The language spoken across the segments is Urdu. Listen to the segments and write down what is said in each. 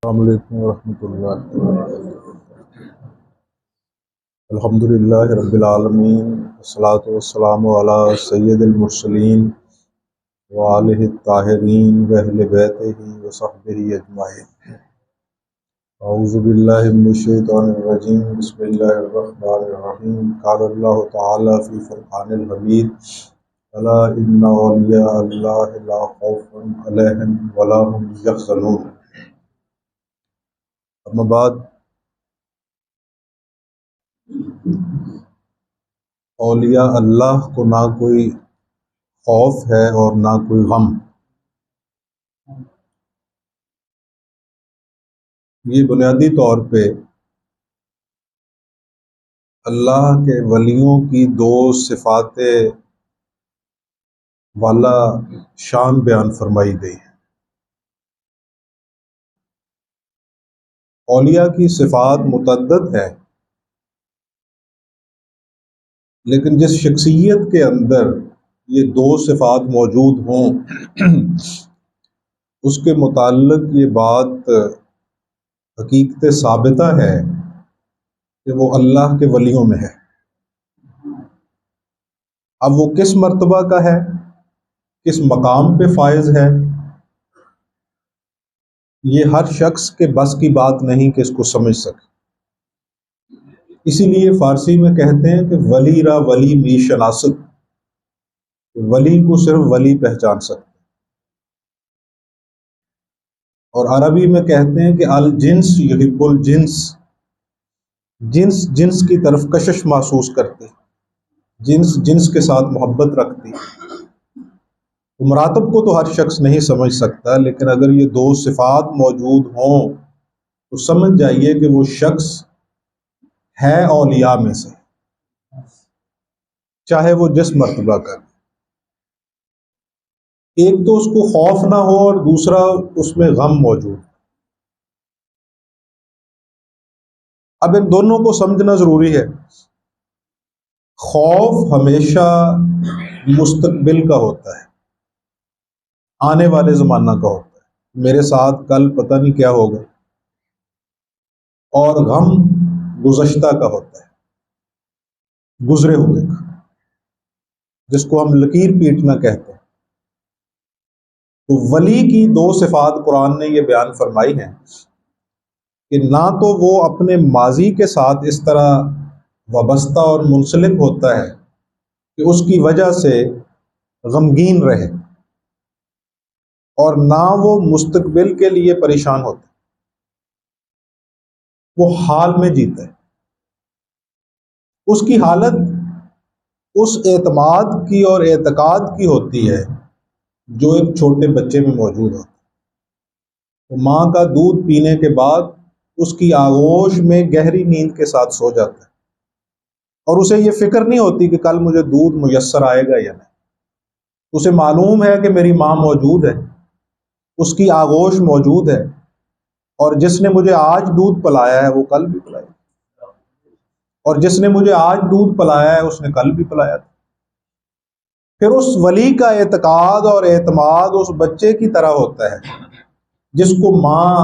السلام علیکم ورحمۃ اللہ وبرکاتہ۔ الحمدللہ رب العالمین، والصلاۃ والسلام علی سید المرسلین وآلہ الطاہرین واہل بیتہ وصحبہ اجمعین۔ اعوذ باللہ من الشیطان الرجیم، بسم اللہ الرحمن الرحیم۔ قال اللہ تعالی فی فرقان الحمید، الا ان اولیاء اللہ لا خوف علیہم ولا هم یحزنون۔ اما بعد، اولیاء اللہ کو نہ کوئی خوف ہے اور نہ کوئی غم۔ یہ بنیادی طور پہ اللہ کے ولیوں کی دو صفات والا شان بیان فرمائی گئی ہے۔ اولیاء کی صفات متعدد ہے، لیکن جس شخصیت کے اندر یہ دو صفات موجود ہوں اس کے متعلق یہ بات حقیقت ثابتہ ہے کہ وہ اللہ کے ولیوں میں ہے۔ اب وہ کس مرتبہ کا ہے، کس مقام پہ فائز ہے، یہ ہر شخص کے بس کی بات نہیں کہ اس کو سمجھ سکے۔ اسی لیے فارسی میں کہتے ہیں کہ ولی را ولی می شناست، ولی کو صرف ولی پہچان سکتے، اور عربی میں کہتے ہیں کہ الجنس یحب الجنس، جنس جنس کی طرف کشش محسوس کرتی، جنس جنس کے ساتھ محبت رکھتی۔ مراتب کو تو ہر شخص نہیں سمجھ سکتا، لیکن اگر یہ دو صفات موجود ہوں تو سمجھ جائیے کہ وہ شخص ہے اولیاء میں سے، چاہے وہ جس مرتبہ کا۔ ایک تو اس کو خوف نہ ہو اور دوسرا اس میں غم موجود۔ اب ان دونوں کو سمجھنا ضروری ہے۔ خوف ہمیشہ مستقبل کا ہوتا ہے، آنے والے زمانہ کا ہوتا ہے، میرے ساتھ کل پتہ نہیں کیا ہوگا، اور غم گزشتہ کا ہوتا ہے، گزرے ہوئے کا، جس کو ہم لکیر پیٹنا کہتے ہیں۔ تو ولی کی دو صفات قرآن نے یہ بیان فرمائی ہیں کہ نہ تو وہ اپنے ماضی کے ساتھ اس طرح وابستہ اور منسلک ہوتا ہے کہ اس کی وجہ سے غمگین رہے، اور نہ وہ مستقبل کے لیے پریشان ہوتا ہے، وہ حال میں جیتا ہے۔ اس کی حالت اس اعتماد کی اور اعتقاد کی ہوتی ہے جو ایک چھوٹے بچے میں موجود ہوتا ہے۔ وہ ماں کا دودھ پینے کے بعد اس کی آغوش میں گہری نیند کے ساتھ سو جاتا ہے، اور اسے یہ فکر نہیں ہوتی کہ کل مجھے دودھ میسر آئے گا یا نہیں۔ اسے معلوم ہے کہ میری ماں موجود ہے، اس کی آغوش موجود ہے، اور جس نے مجھے آج دودھ پلایا ہے وہ کل بھی پلائے گا، اور جس نے مجھے آج دودھ پلایا ہے اس نے کل بھی پلایا تھا۔ پھر اس ولی کا اعتقاد اور اعتماد اس بچے کی طرح ہوتا ہے جس کو ماں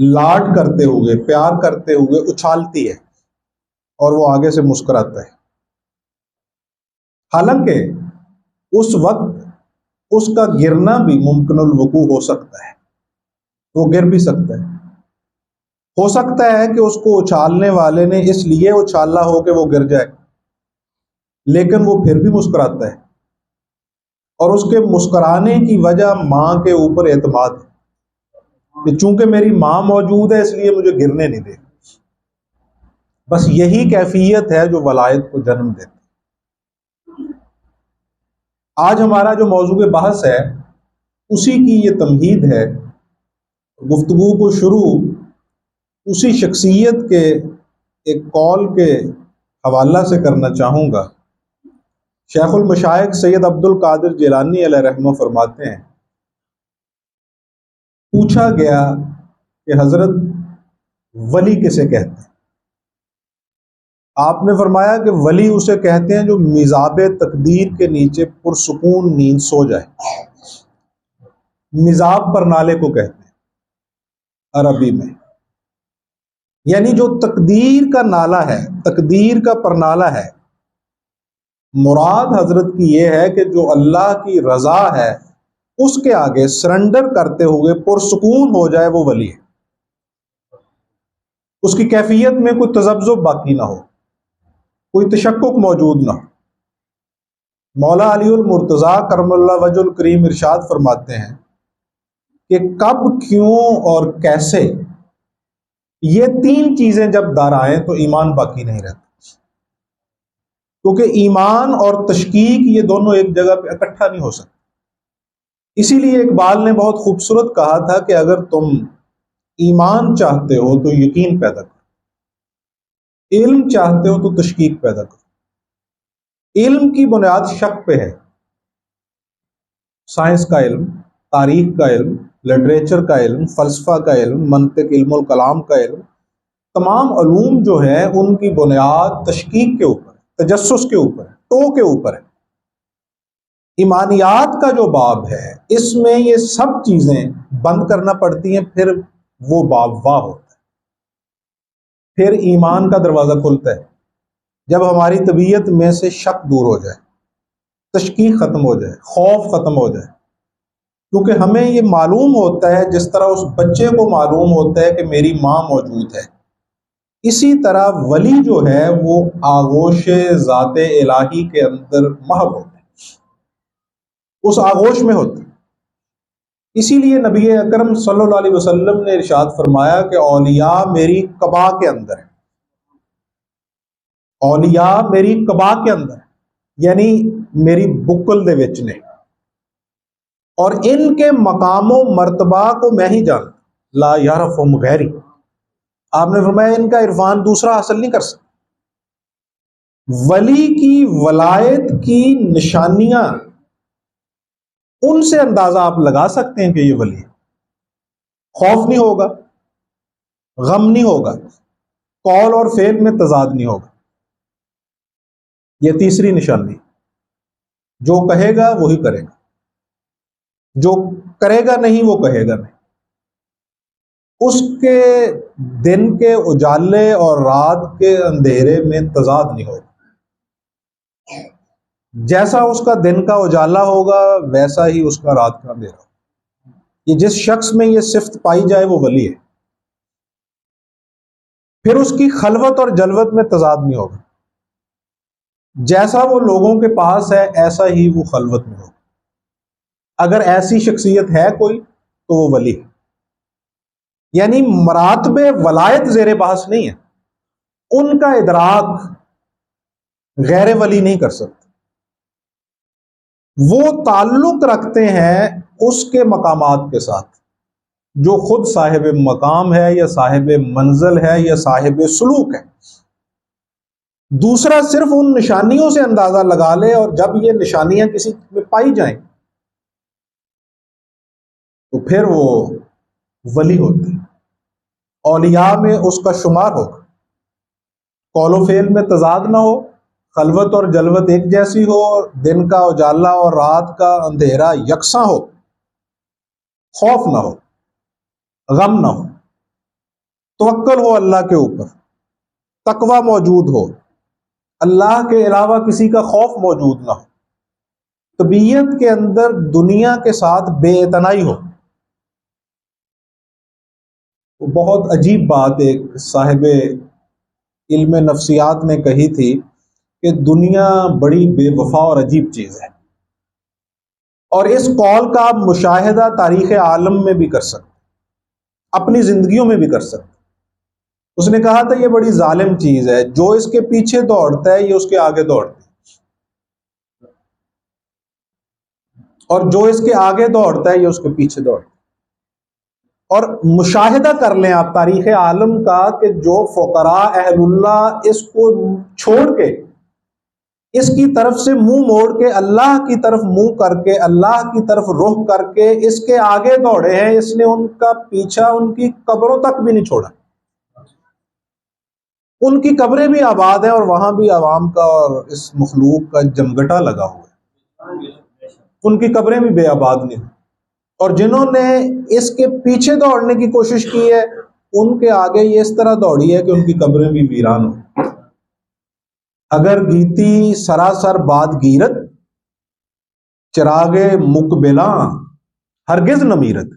لاڈ کرتے ہوئے، پیار کرتے ہوئے اچھالتی ہے اور وہ آگے سے مسکراتا ہے، حالانکہ اس وقت اس کا گرنا بھی ممکن الوقوع ہو سکتا ہے، وہ گر بھی سکتا ہے۔ ہو سکتا ہے کہ اس کو اچھالنے والے نے اس لیے اچھالا ہو کہ وہ گر جائے، لیکن وہ پھر بھی مسکراتا ہے، اور اس کے مسکرانے کی وجہ ماں کے اوپر اعتماد ہے کہ چونکہ میری ماں موجود ہے اس لیے مجھے گرنے نہیں دے۔ بس یہی کیفیت ہے جو ولایت کو جنم دیتی۔ آج ہمارا جو موضوع بحث ہے اسی کی یہ تمہید ہے۔ گفتگو کو شروع اسی شخصیت کے ایک قول کے حوالہ سے کرنا چاہوں گا۔ شیخ المشائخ سید عبد القادر جیلانی علیہ رحمہ فرماتے ہیں، پوچھا گیا کہ حضرت ولی کسے کہتے ہیں؟ آپ نے فرمایا کہ ولی اسے کہتے ہیں جو میزاب تقدیر کے نیچے پرسکون نیند سو جائے۔ میزاب پر نالے کو کہتے ہیں۔ عربی میں، یعنی جو تقدیر کا نالہ ہے، تقدیر کا پرنالہ ہے، مراد حضرت کی یہ ہے کہ جو اللہ کی رضا ہے اس کے آگے سرنڈر کرتے ہوئے پرسکون ہو جائے، وہ ولی ہے۔ اس کی کیفیت میں کوئی تذبذب باقی نہ ہو، کوئی تشکک موجود نہ ہو۔ مولا علی المرتضیٰ کرم اللہ وجہ الکریم ارشاد فرماتے ہیں کہ کب، کیوں اور کیسے، یہ تین چیزیں جب در آئیں تو ایمان باقی نہیں رہتا، کیونکہ ایمان اور تشکیک یہ دونوں ایک جگہ پہ اکٹھا نہیں ہو سکتے۔ اسی لیے اقبال نے بہت خوبصورت کہا تھا کہ اگر تم ایمان چاہتے ہو تو یقین پیدا کرو، علم چاہتے ہو تو تشکیک پیدا کرو۔ علم کی بنیاد شک پہ ہے، سائنس کا علم، تاریخ کا علم، لٹریچر کا علم، فلسفہ کا علم، منطق، علم الکلام کا علم، تمام علوم جو ہیں ان کی بنیاد تشکیک کے اوپر ہے، تجسس کے اوپر ہے، تو کے اوپر ہے۔ ایمانیات کا جو باب ہے اس میں یہ سب چیزیں بند کرنا پڑتی ہیں، پھر وہ باب واہ ہوتا ہے، پھر ایمان کا دروازہ کھلتا ہے جب ہماری طبیعت میں سے شک دور ہو جائے، تشکیک ختم ہو جائے، خوف ختم ہو جائے، کیونکہ ہمیں یہ معلوم ہوتا ہے، جس طرح اس بچے کو معلوم ہوتا ہے کہ میری ماں موجود ہے، اسی طرح ولی جو ہے وہ آغوش ذات الہی کے اندر محو ہوتا ہے، اس آغوش میں ہوتا ہے۔ اسی لیے نبی اکرم صلی اللہ علیہ وسلم نے ارشاد فرمایا کہ اولیاء میری قبا کے اندر ہے، اولیاء میری قبا کے اندر ہے، یعنی میری بکل دے وچ نے، اور ان کے مقام و مرتبہ کو میں ہی جانتا، لا یعرفہم غیری۔ آپ نے فرمایا ان کا عرفان دوسرا حاصل نہیں کر سکتا۔ ولی کی ولایت کی نشانیاں، ان سے اندازہ آپ لگا سکتے ہیں کہ یہ ولی ہے۔ خوف نہیں ہوگا، غم نہیں ہوگا، قول اور فعل میں تضاد نہیں ہوگا۔ یہ تیسری نشانی، جو کہے گا وہی کرے گا، جو کرے گا نہیں وہ کہے گا نہیں۔ اس کے دن کے اجالے اور رات کے اندھیرے میں تضاد نہیں ہوگا، جیسا اس کا دن کا اجالا ہوگا ویسا ہی اس کا رات کا اندھیرا ہوگا۔ یہ جس شخص میں یہ صفت پائی جائے وہ ولی ہے۔ پھر اس کی خلوت اور جلوت میں تضاد نہیں ہوگا، جیسا وہ لوگوں کے پاس ہے ایسا ہی وہ خلوت میں ہوگا۔ اگر ایسی شخصیت ہے کوئی تو وہ ولی ہے۔ یعنی مراتب ولایت زیر بحث نہیں ہے، ان کا ادراک غیر ولی نہیں کر سکتے۔ وہ تعلق رکھتے ہیں اس کے مقامات کے ساتھ جو خود صاحب مقام ہے یا صاحب منزل ہے یا صاحب سلوک ہے۔ دوسرا صرف ان نشانیوں سے اندازہ لگا لے، اور جب یہ نشانیاں کسی میں پائی جائیں تو پھر وہ ولی ہوتے ہیں۔ اولیاء میں اس کا شمار ہوگا، قول و فعل میں تضاد نہ ہو، خلوت اور جلوت ایک جیسی ہو، دن کا اجالا اور رات کا اندھیرا یکساں ہو، خوف نہ ہو، غم نہ ہو، توکل ہو اللہ کے اوپر، تقوی موجود ہو، اللہ کے علاوہ کسی کا خوف موجود نہ ہو، طبیعت کے اندر دنیا کے ساتھ بے اعتنائی ہو۔ بہت عجیب بات ایک صاحب علم نفسیات نے کہی تھی کہ دنیا بڑی بے وفا اور عجیب چیز ہے، اور اس قول کا آپ مشاہدہ تاریخ عالم میں بھی کر سکتے، اپنی زندگیوں میں بھی کر سکتے۔ اس نے کہا تھا یہ بڑی ظالم چیز ہے، جو اس کے پیچھے دوڑتا ہے یہ اس کے آگے دوڑتا ہے، اور جو اس کے آگے دوڑتا ہے یہ اس کے پیچھے دوڑتا ہے۔ اور مشاہدہ کر لیں آپ تاریخ عالم کا کہ جو فقراء اہل اللہ اس کو چھوڑ کے، اس کی طرف سے منہ موڑ کے اللہ کی طرف منہ کر کے، اللہ کی طرف رخ کر کے اس کے آگے دوڑے ہیں، اس نے ان کا پیچھا ان کی قبروں تک بھی نہیں چھوڑا۔ ان کی قبریں بھی آباد ہیں اور وہاں بھی عوام کا اور اس مخلوق کا جمگٹا لگا ہوا ہے، ان کی قبریں بھی بے آباد نہیں ہوئی۔ اور جنہوں نے اس کے پیچھے دوڑنے کی کوشش کی ہے ان کے آگے یہ اس طرح دوڑی ہے کہ ان کی قبریں بھی ویران ہو. اگر گیتی سراسر باد گیرت چراغ مقبلاں ہرگز نہ میرت.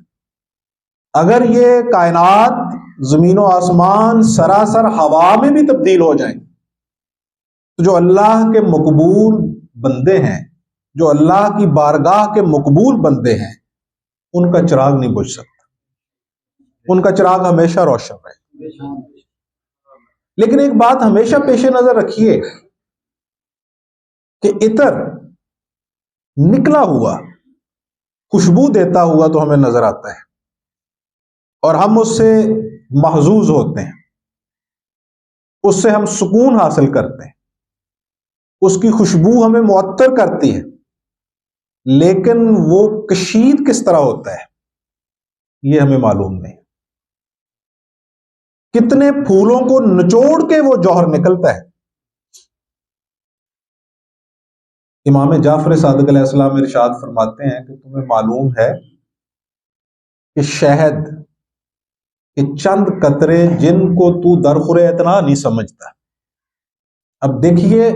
اگر یہ کائنات زمین و آسمان سراسر ہوا میں بھی تبدیل ہو جائیں تو جو اللہ کے مقبول بندے ہیں، جو اللہ کی بارگاہ کے مقبول بندے ہیں، ان کا چراغ نہیں بجھ سکتا، ان کا چراغ ہمیشہ روشن رہے. لیکن ایک بات ہمیشہ پیش نظر رکھیے کہ عطر نکلا ہوا خوشبو دیتا ہوا تو ہمیں نظر آتا ہے اور ہم اس سے محظوظ ہوتے ہیں، اس سے ہم سکون حاصل کرتے ہیں، اس کی خوشبو ہمیں معطر کرتی ہے. لیکن وہ کشید کس طرح ہوتا ہے یہ ہمیں معلوم نہیں. کتنے پھولوں کو نچوڑ کے وہ جوہر نکلتا ہے. امام جعفر صادق علیہ السلام ارشاد فرماتے ہیں کہ تمہیں معلوم ہے کہ شہد کے چند قطرے جن کو تو درخور اتنا نہیں سمجھتا. اب دیکھیے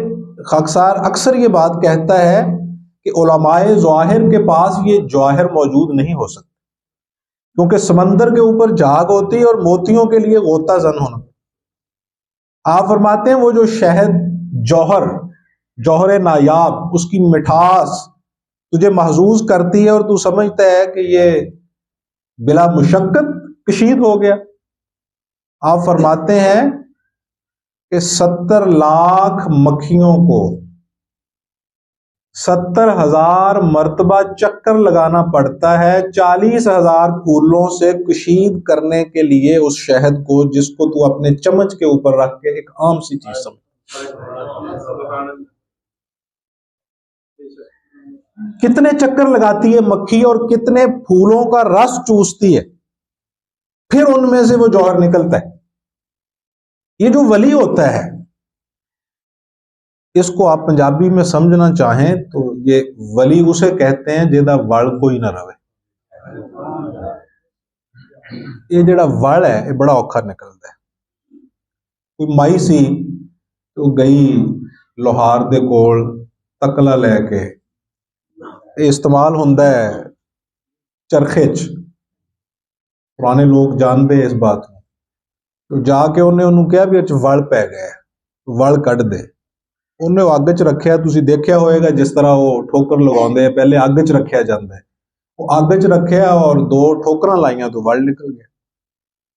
خاکسار اکثر یہ بات کہتا ہے کہ علماء ظاہر کے پاس یہ جواہر موجود نہیں ہو سکتے کیونکہ سمندر کے اوپر جھاگ ہوتی ہے اور موتیوں کے لیے غوطہ زن ہونا. آپ فرماتے ہیں وہ جو شہد جوہر نایاب، اس کی مٹھاس تجھے محظوظ کرتی ہے اور تو سمجھتا ہے کہ یہ بلا مشقت کشید ہو گیا. آپ فرماتے ہیں کہ 70 لاکھ مکھیوں کو 70,000 مرتبہ چکر لگانا پڑتا ہے 40,000 پھولوں سے کشید کرنے کے لیے اس شہد کو جس کو تو اپنے چمچ کے اوپر رکھ کے ایک عام سی چیز سمجھ. کتنے چکر لگاتی ہے مکھی اور کتنے پھولوں کا رس چوستی ہے، پھر ان میں سے وہ جوہر نکلتا ہے. یہ جو ولی ہوتا ہے اس کو آپ پنجابی میں سمجھنا چاہیں تو یہ ولی اسے کہتے ہیں جیدہ وڑ کوئی نہ رہے. یہ جڑا وڑ ہے یہ بڑا اوکھا نکلتا ہے. کوئی مائی سی تو گئی لوہار دے کول تکلا لے کے، یہ استعمال ہوتا ہے چرخے چ، پرانے لوگ جانتے اس بات کو. تو جا کے انہوں کہا بھی اچ وڑ پی گئے، وڑ کٹ دے. انہیں اگ چ رکھیا، تسی دیکھیا ہوئے گا جس طرح وہ ٹھوکر لگاؤندے پہلے اگ چ رکھیا جاتا ہے. وہ اگ چ رکھیا اور 2 ٹھوکراں لائیاں تو وڑ نکل گیا.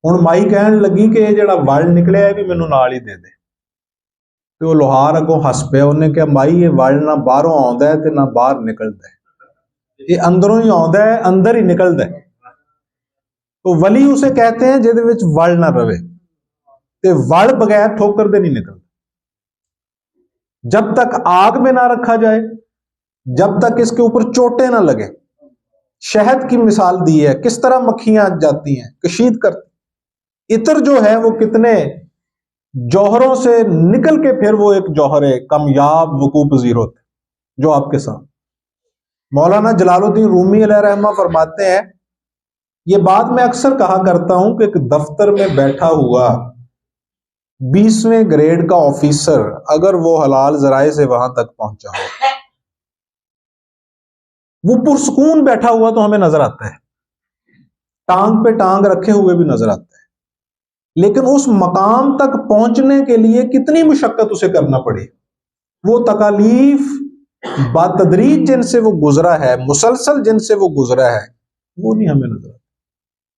ہن مائی کہن لگی کہ یہ جڑا وڑ نکلیا ہے بھی مینوں نال ہی دے دے. تو وہ لوہار اگوں ہس پیا، انہیں کہا مائی یہ وڑ نہ باہروں آوندا ہے تے نہ باہر نکلدا ہے، یہ اندروں ہی آوندا ہے اندر ہی نکلدا ہے. تو ولی اسے کہتے ہیں جہدے وچ وڑ نہ رہے، تے وڑ بغیر ٹھوکر دے نہیں نکلدا. جب تک آگ میں نہ رکھا جائے، جب تک اس کے اوپر چوٹیں نہ لگے. شہد کی مثال دی ہے کس طرح مکھیاں جاتی ہیں کشید کرتی. عطر جو ہے وہ کتنے جوہروں سے نکل کے پھر وہ ایک جوہر کامیاب وقوع پذیر ہوتے جو آپ کے ساتھ. مولانا جلال الدین رومی علیہ رحمہ فرماتے ہیں یہ بات میں اکثر کہا کرتا ہوں کہ ایک دفتر میں بیٹھا ہوا 20ویں گریڈ کا آفیسر اگر وہ حلال ذرائع سے وہاں تک پہنچا ہو، وہ پرسکون بیٹھا ہوا تو ہمیں نظر آتا ہے، ٹانگ پہ ٹانگ رکھے ہوئے بھی نظر آتا ہے. لیکن اس مقام تک پہنچنے کے لیے کتنی مشقت اسے کرنا پڑی، وہ تکالیف بتدریج جن سے وہ گزرا ہے، مسلسل جن سے وہ گزرا ہے، وہ نہیں ہمیں نظر آتی.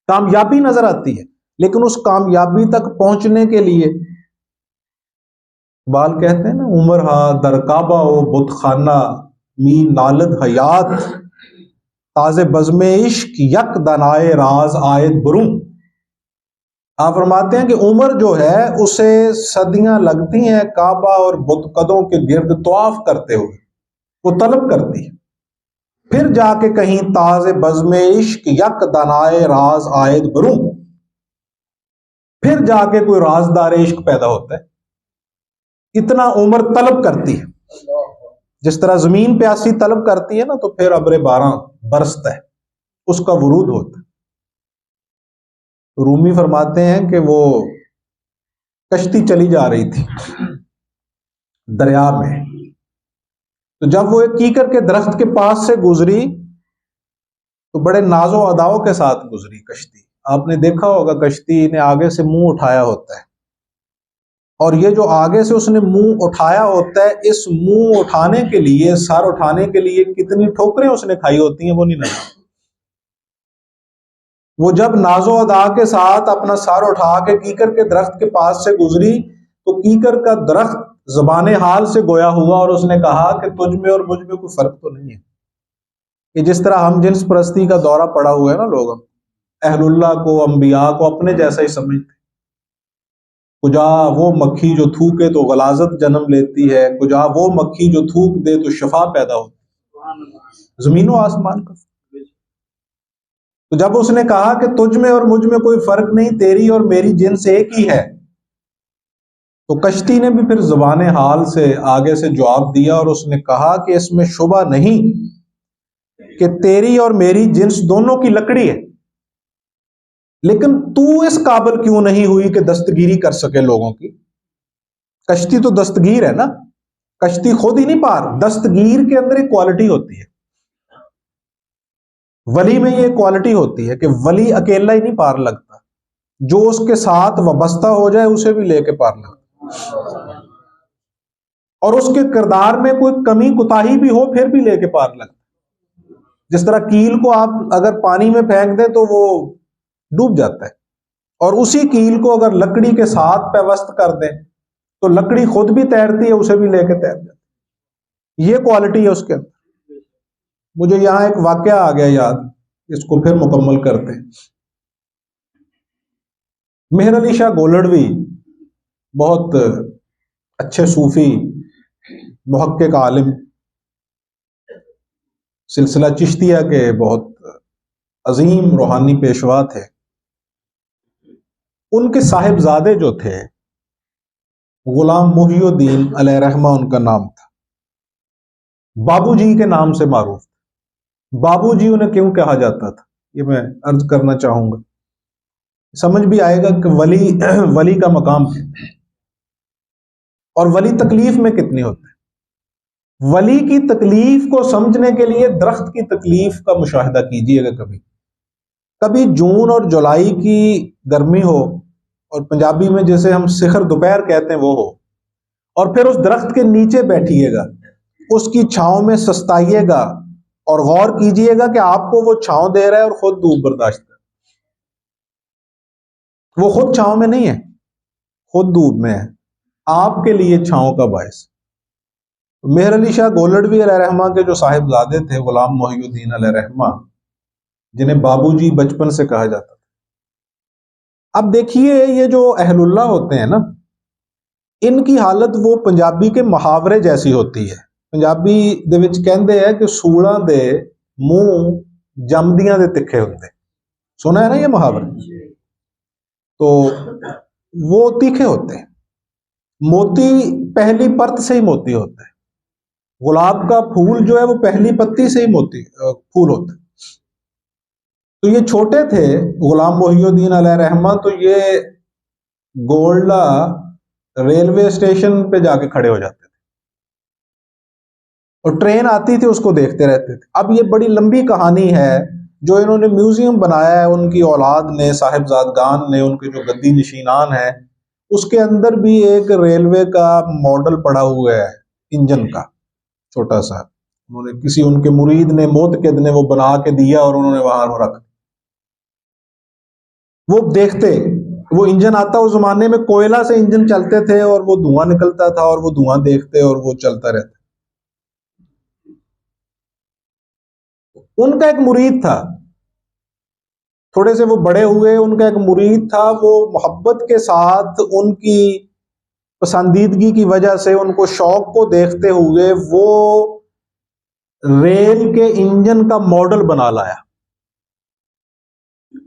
کامیابی نظر آتی ہے لیکن اس کامیابی تک پہنچنے کے لیے بال کہتے ہیں نا عمر ہا در کعبہ و بت خانہ می نالد حیات تازے بزم عشق یک دنائے راز آئد بروں. آپ فرماتے ہیں کہ عمر جو ہے اسے صدیاں لگتی ہیں کعبہ اور بت قدوں کے گرد طواف کرتے ہوئے، وہ طلب کرتی ہے پھر جا کے کہیں تازے بزم عشق یک دنائے راز آئد بروں، پھر جا کے کوئی رازدار عشق پیدا ہوتا ہے. اتنا عمر طلب کرتی ہے، جس طرح زمین پیاسی طلب کرتی ہے نا تو پھر ابر باران برستا ہے. اس کا ورود ہوتا ہے۔ رومی فرماتے ہیں کہ وہ کشتی چلی جا رہی تھی دریا میں، تو جب وہ ایک کیکر کے درخت کے پاس سے گزری تو بڑے ناز و اداؤ کے ساتھ گزری کشتی۔ آپ نے دیکھا ہوگا کشتی نے آگے سے منہ اٹھایا ہوتا ہے، اور یہ جو آگے سے اس نے منہ اٹھایا ہوتا ہے، اس منہ اٹھانے کے لیے، سر اٹھانے کے لیے کتنی ٹھوکریں اس نے کھائی ہوتی ہیں وہ نہیں لگا۔ وہ جب ناز و ادا کے ساتھ اپنا سر اٹھا کے کیکر کے درخت کے پاس سے گزری تو کیکر کا درخت زبان حال سے گویا ہوا اور اس نے کہا کہ تجھ میں اور مجھ میں کوئی فرق تو نہیں ہے۔ کہ جس طرح ہم جنس پرستی کا دورہ پڑا ہوا ہے نا، لوگ اہل اللہ کو، انبیاء کو اپنے جیسا ہی سمجھتے، کجا وہ مکھی جو تھوکے تو غلاظت جنم لیتی ہے، کجا وہ مکھی جو تھوک دے تو شفا پیدا ہوتی، زمین و آسمان کا۔ تو جب اس نے کہا کہ تجھ میں اور مجھ میں کوئی فرق نہیں، تیری اور میری جنس ایک ہی ہے، تو کشتی نے بھی پھر زبان حال سے آگے سے جواب دیا اور اس نے کہا کہ اس میں شبہ نہیں کہ تیری اور میری جنس دونوں کی لکڑی ہے، لیکن تو اس قابل کیوں نہیں ہوئی کہ دستگیری کر سکے لوگوں کی؟ کشتی تو دستگیر ہے نا، کشتی خود ہی نہیں پار، دستگیر کے اندر ایک کوالٹی ہوتی ہے، ولی میں یہ کوالٹی ہوتی ہے کہ ولی اکیلا ہی نہیں پار لگتا، جو اس کے ساتھ وابستہ ہو جائے اسے بھی لے کے پار لگتا، اور اس کے کردار میں کوئی کمی کوتاہی بھی ہو پھر بھی لے کے پار لگتا۔ جس طرح کیل کو آپ اگر پانی میں پھینک دیں تو وہ ڈوب جاتا ہے، اور اسی کیل کو اگر لکڑی کے ساتھ پیوست کر دیں تو لکڑی خود بھی تیرتی ہے، اسے بھی لے کے تیر جاتی ہے۔ یہ کوالٹی ہے اس کے اندر۔ مجھے یہاں ایک واقعہ آ گیا یاد، اس کو پھر مکمل کرتے ہیں۔ مہر علی شاہ گولڑوی بہت اچھے صوفی، محقق، عالم، سلسلہ چشتیہ کے بہت عظیم روحانی پیشوا تھے۔ ان کے صاحبزادے جو تھے غلام محی الدین علیہ رحمہ ان کا نام تھا، بابو جی کے نام سے معروف تھے۔ بابو جی انہیں کیوں کہا جاتا تھا یہ میں عرض کرنا چاہوں گا، سمجھ بھی آئے گا کہ ولی کا مقام ہے اور ولی تکلیف میں کتنی ہوتے ہیں۔ ولی کی تکلیف کو سمجھنے کے لیے درخت کی تکلیف کا مشاہدہ کیجئے گا۔ کبھی جون اور جولائی کی گرمی ہو، اور پنجابی میں جیسے ہم سخر دوپہر کہتے ہیں وہ ہو، اور پھر اس درخت کے نیچے بیٹھیے گا، اس کی چھاؤں میں سستائیے گا اور غور کیجئے گا کہ آپ کو وہ چھاؤں دے رہا ہے اور خود دھوپ برداشت کر، وہ خود چھاؤں میں نہیں ہے، خود دھوپ میں ہے، آپ کے لیے چھاؤں کا باعث۔ مہر علی شاہ گولڑوی علیہ رحمہ کے جو صاحبزادے تھے غلام محی الدین علیہ رحمہ، جنہیں بابو جی بچپن سے کہا جاتا تھا۔ اب دیکھیے یہ جو اہل اللہ ہوتے ہیں نا، ان کی حالت وہ پنجابی کے محاورے جیسی ہوتی ہے۔ پنجابی دے وچ کہندے ہیں کہ سوڑاں دے منہ جمدیاں دے تکھے ہوندے، سنا ہے نا یہ محاورہ؟ تو وہ تیکھے ہوتے ہیں۔ موتی پہلی پرت سے ہی موتی ہوتا ہے، گلاب کا پھول جو ہے وہ پہلی پتی سے ہی موتی پھول ہوتا ہے۔ تو یہ چھوٹے تھے غلام محی الدین علیہ رحمہ، تو یہ گولڈا ریلوے اسٹیشن پہ جا کے کھڑے ہو جاتے تھے اور ٹرین آتی تھی اس کو دیکھتے رہتے تھے۔ اب یہ بڑی لمبی کہانی ہے جو انہوں نے میوزیم بنایا ہے، ان کی اولاد نے، صاحبزادگان نے، ان کے جو گدی نشینان ہیں، اس کے اندر بھی ایک ریلوے کا ماڈل پڑا ہوا ہے، انجن کا چھوٹا سا، انہوں نے کسی ان کے مرید نے، موتقد نے وہ بنا کے دیا اور انہوں نے وہاں رکھ، وہ دیکھتے، وہ انجن آتا، اس زمانے میں کوئلہ سے انجن چلتے تھے اور وہ دھواں نکلتا تھا اور وہ دھواں دیکھتے اور وہ چلتا رہتا۔ ان کا ایک مرید تھا، تھوڑے سے وہ بڑے ہوئے، ان کا ایک مرید تھا، وہ محبت کے ساتھ ان کی پسندیدگی کی وجہ سے ان کو شوق کو دیکھتے ہوئے وہ ریل کے انجن کا ماڈل بنا لایا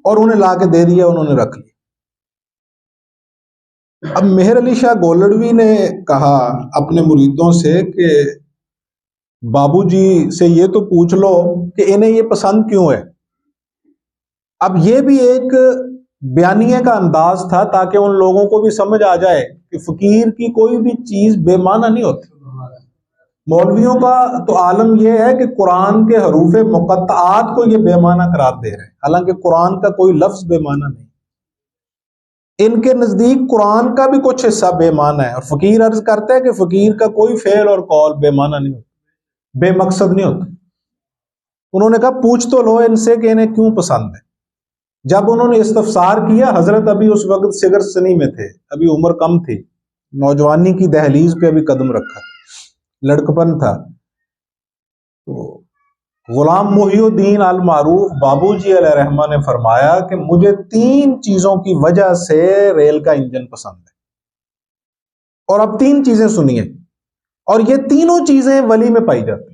اور انہیں لا کے دے دیا، انہوں نے رکھ لیا۔ اب مہر علی شاہ گولڑوی نے کہا اپنے مریدوں سے کہ بابو جی سے یہ تو پوچھ لو کہ انہیں یہ پسند کیوں ہے، اب یہ بھی ایک بیانیے کا انداز تھا تاکہ ان لوگوں کو بھی سمجھ آ جائے کہ فقیر کی کوئی بھی چیز بے معنی نہیں ہوتی۔ مولویوں کا تو عالم یہ ہے کہ قرآن کے حروف مقطعات کو یہ بے معنی قرار دے رہے ہیں، حالانکہ قرآن کا کوئی لفظ بے معنی نہیں۔ ان کے نزدیک قرآن کا بھی کچھ حصہ بے معنی ہے، اور فقیر عرض کرتا ہے کہ فقیر کا کوئی فعل اور قول بے معنی نہیں ہوتا، بے مقصد نہیں ہوتا۔ انہوں نے کہا پوچھ تو لو ان سے کہ انہیں کیوں پسند ہے۔ جب انہوں نے استفسار کیا، حضرت ابھی اس وقت صغر سنی میں تھے، ابھی عمر کم تھی، نوجوانی کی دہلیز پہ ابھی قدم رکھا، لڑکپن تھا۔ تو غلام محی الدین المعروف بابو جی علیہ رحمہ نے فرمایا کہ مجھے 3 چیزوں کی وجہ سے ریل کا انجن پسند ہے، اور اب 3 چیزیں سنیے، اور یہ تینوں چیزیں ولی میں پائی جاتی ہیں۔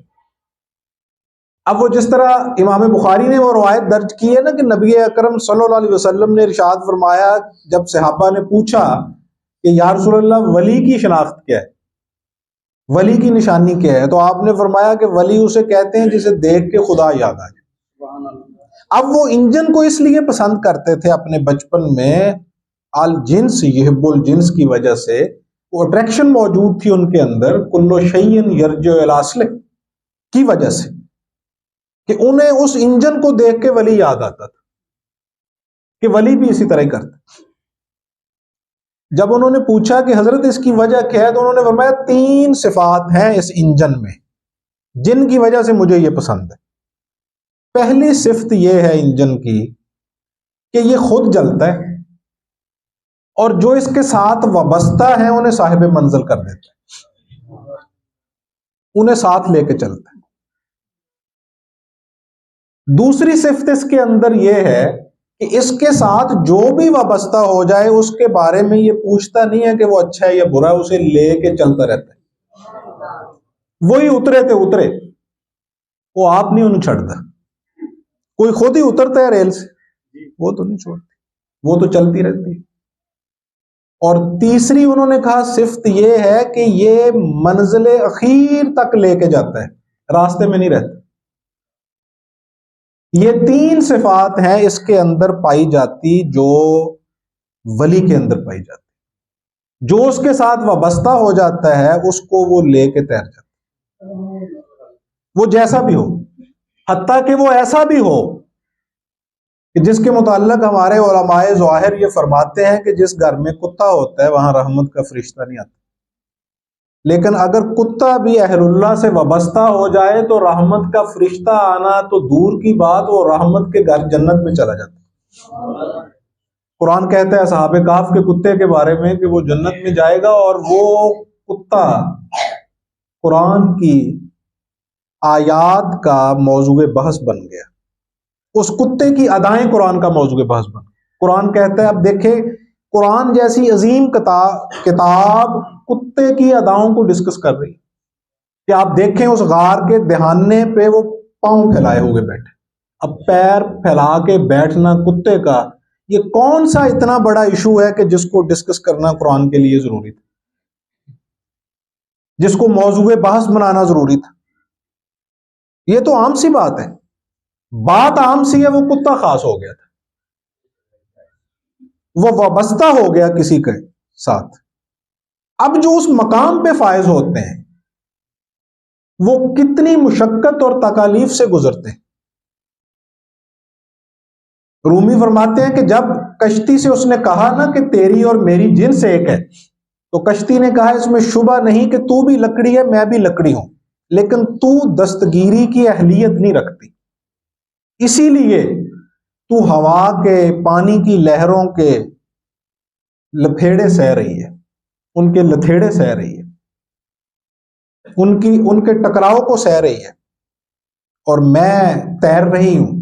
اب وہ جس طرح امام بخاری نے وہ روایت درج کی ہے نا کہ نبی اکرم صلی اللہ علیہ وسلم نے ارشاد فرمایا، جب صحابہ نے پوچھا کہ یا رسول اللہ ولی کی شناخت کیا ہے، ولی کی نشانی کیا ہے، تو آپ نے فرمایا کہ ولی اسے کہتے ہیں جسے دیکھ کے خدا یاد آ جائے۔ اب وہ انجن کو اس لیے پسند کرتے تھے اپنے بچپن میں، الجنس یحب الجنس کی وجہ سے، وہ اٹریکشن موجود تھی ان کے اندر، کل شیء یرجع الی اصلہ کی وجہ سے، کہ انہیں اس انجن کو دیکھ کے ولی یاد آتا تھا کہ ولی بھی اسی طرح ہی کرتے۔ جب انہوں نے پوچھا کہ حضرت اس کی وجہ کیا ہے، تو انہوں نے فرمایا 3 صفات ہیں اس انجن میں جن کی وجہ سے مجھے یہ پسند ہے۔ پہلی صفت یہ ہے انجن کی کہ یہ خود جلتا ہے، اور جو اس کے ساتھ وابستہ ہیں انہیں صاحب منزل کر دیتا ہے، انہیں ساتھ لے کے چلتا ہے۔ دوسری صفت اس کے اندر یہ ہے کہ اس کے ساتھ جو بھی وابستہ ہو جائے اس کے بارے میں یہ پوچھتا نہیں ہے کہ وہ اچھا ہے یا برا ہے، اسے لے کے چلتا رہتا ہے۔ وہی اترے تھے اترے، وہ آپ نہیں انہیں چھڑتا، کوئی خود ہی اترتا ہے ریل سے، وہ تو نہیں چھوڑتی، وہ تو چلتی رہتی ہے۔ اور تیسری انہوں نے کہا صفت یہ ہے کہ یہ منزل اخیر تک لے کے جاتا ہے، راستے میں نہیں رہتا۔ یہ 3 صفات ہیں اس کے اندر پائی جاتی جو ولی کے اندر پائی جاتی، جو اس کے ساتھ وابستہ ہو جاتا ہے اس کو وہ لے کے تیر جاتا ہے، وہ جیسا بھی ہو، حتیٰ کہ وہ ایسا بھی ہو کہ جس کے متعلق ہمارے علماء ظاہر یہ فرماتے ہیں کہ جس گھر میں کتا ہوتا ہے وہاں رحمت کا فرشتہ نہیں آتا، لیکن اگر کتا بھی اہل اللہ سے وابستہ ہو جائے تو رحمت کا فرشتہ آنا تو دور کی بات، وہ رحمت کے گھر جنت میں چلا جاتا ہے۔ قرآن کہتا ہے اصحاب کہف کے کتے کے بارے میں کہ وہ جنت میں جائے گا، اور وہ کتا قرآن کی آیات کا موضوع بحث بن گیا، اس کتے کی ادائیں قرآن کا موضوع بحث بن گیا۔ قرآن کہتا ہے اب دیکھیں قرآن جیسی عظیم کتاب کتے کی اداؤں کو ڈسکس کر رہی ہے کہ آپ دیکھیں اس غار کے دہانے پہ وہ پاؤں پھیلائے ہوئے بیٹھے، اب پیر پھیلا کے بیٹھنا کتے کا، یہ کون سا اتنا بڑا ایشو ہے کہ جس کو ڈسکس کرنا قرآن کے لیے ضروری تھا، جس کو موضوع بحث بنانا ضروری تھا؟ یہ تو عام سی بات ہے، بات عام سی ہے، وہ کتا خاص ہو گیا تھا، وہ وابستہ ہو گیا کسی کے ساتھ۔ اب جو اس مقام پہ فائز ہوتے ہیں وہ کتنی مشقت اور تکالیف سے گزرتے ہیں۔ رومی فرماتے ہیں کہ جب کشتی سے اس نے کہا نا کہ تیری اور میری جنس ایک ہے، تو کشتی نے کہا اس میں شبہ نہیں کہ تو بھی لکڑی ہے میں بھی لکڑی ہوں، لیکن تو دستگیری کی اہلیت نہیں رکھتی، اسی لیے تو ہوا کے پانی کی لہروں کے لپھیڑے سہ رہی ہے، ان کے لتھیڑے سہ رہی ہے، ان کے ٹکراؤ کو سہ رہی ہے، اور میں تیر رہی ہوں،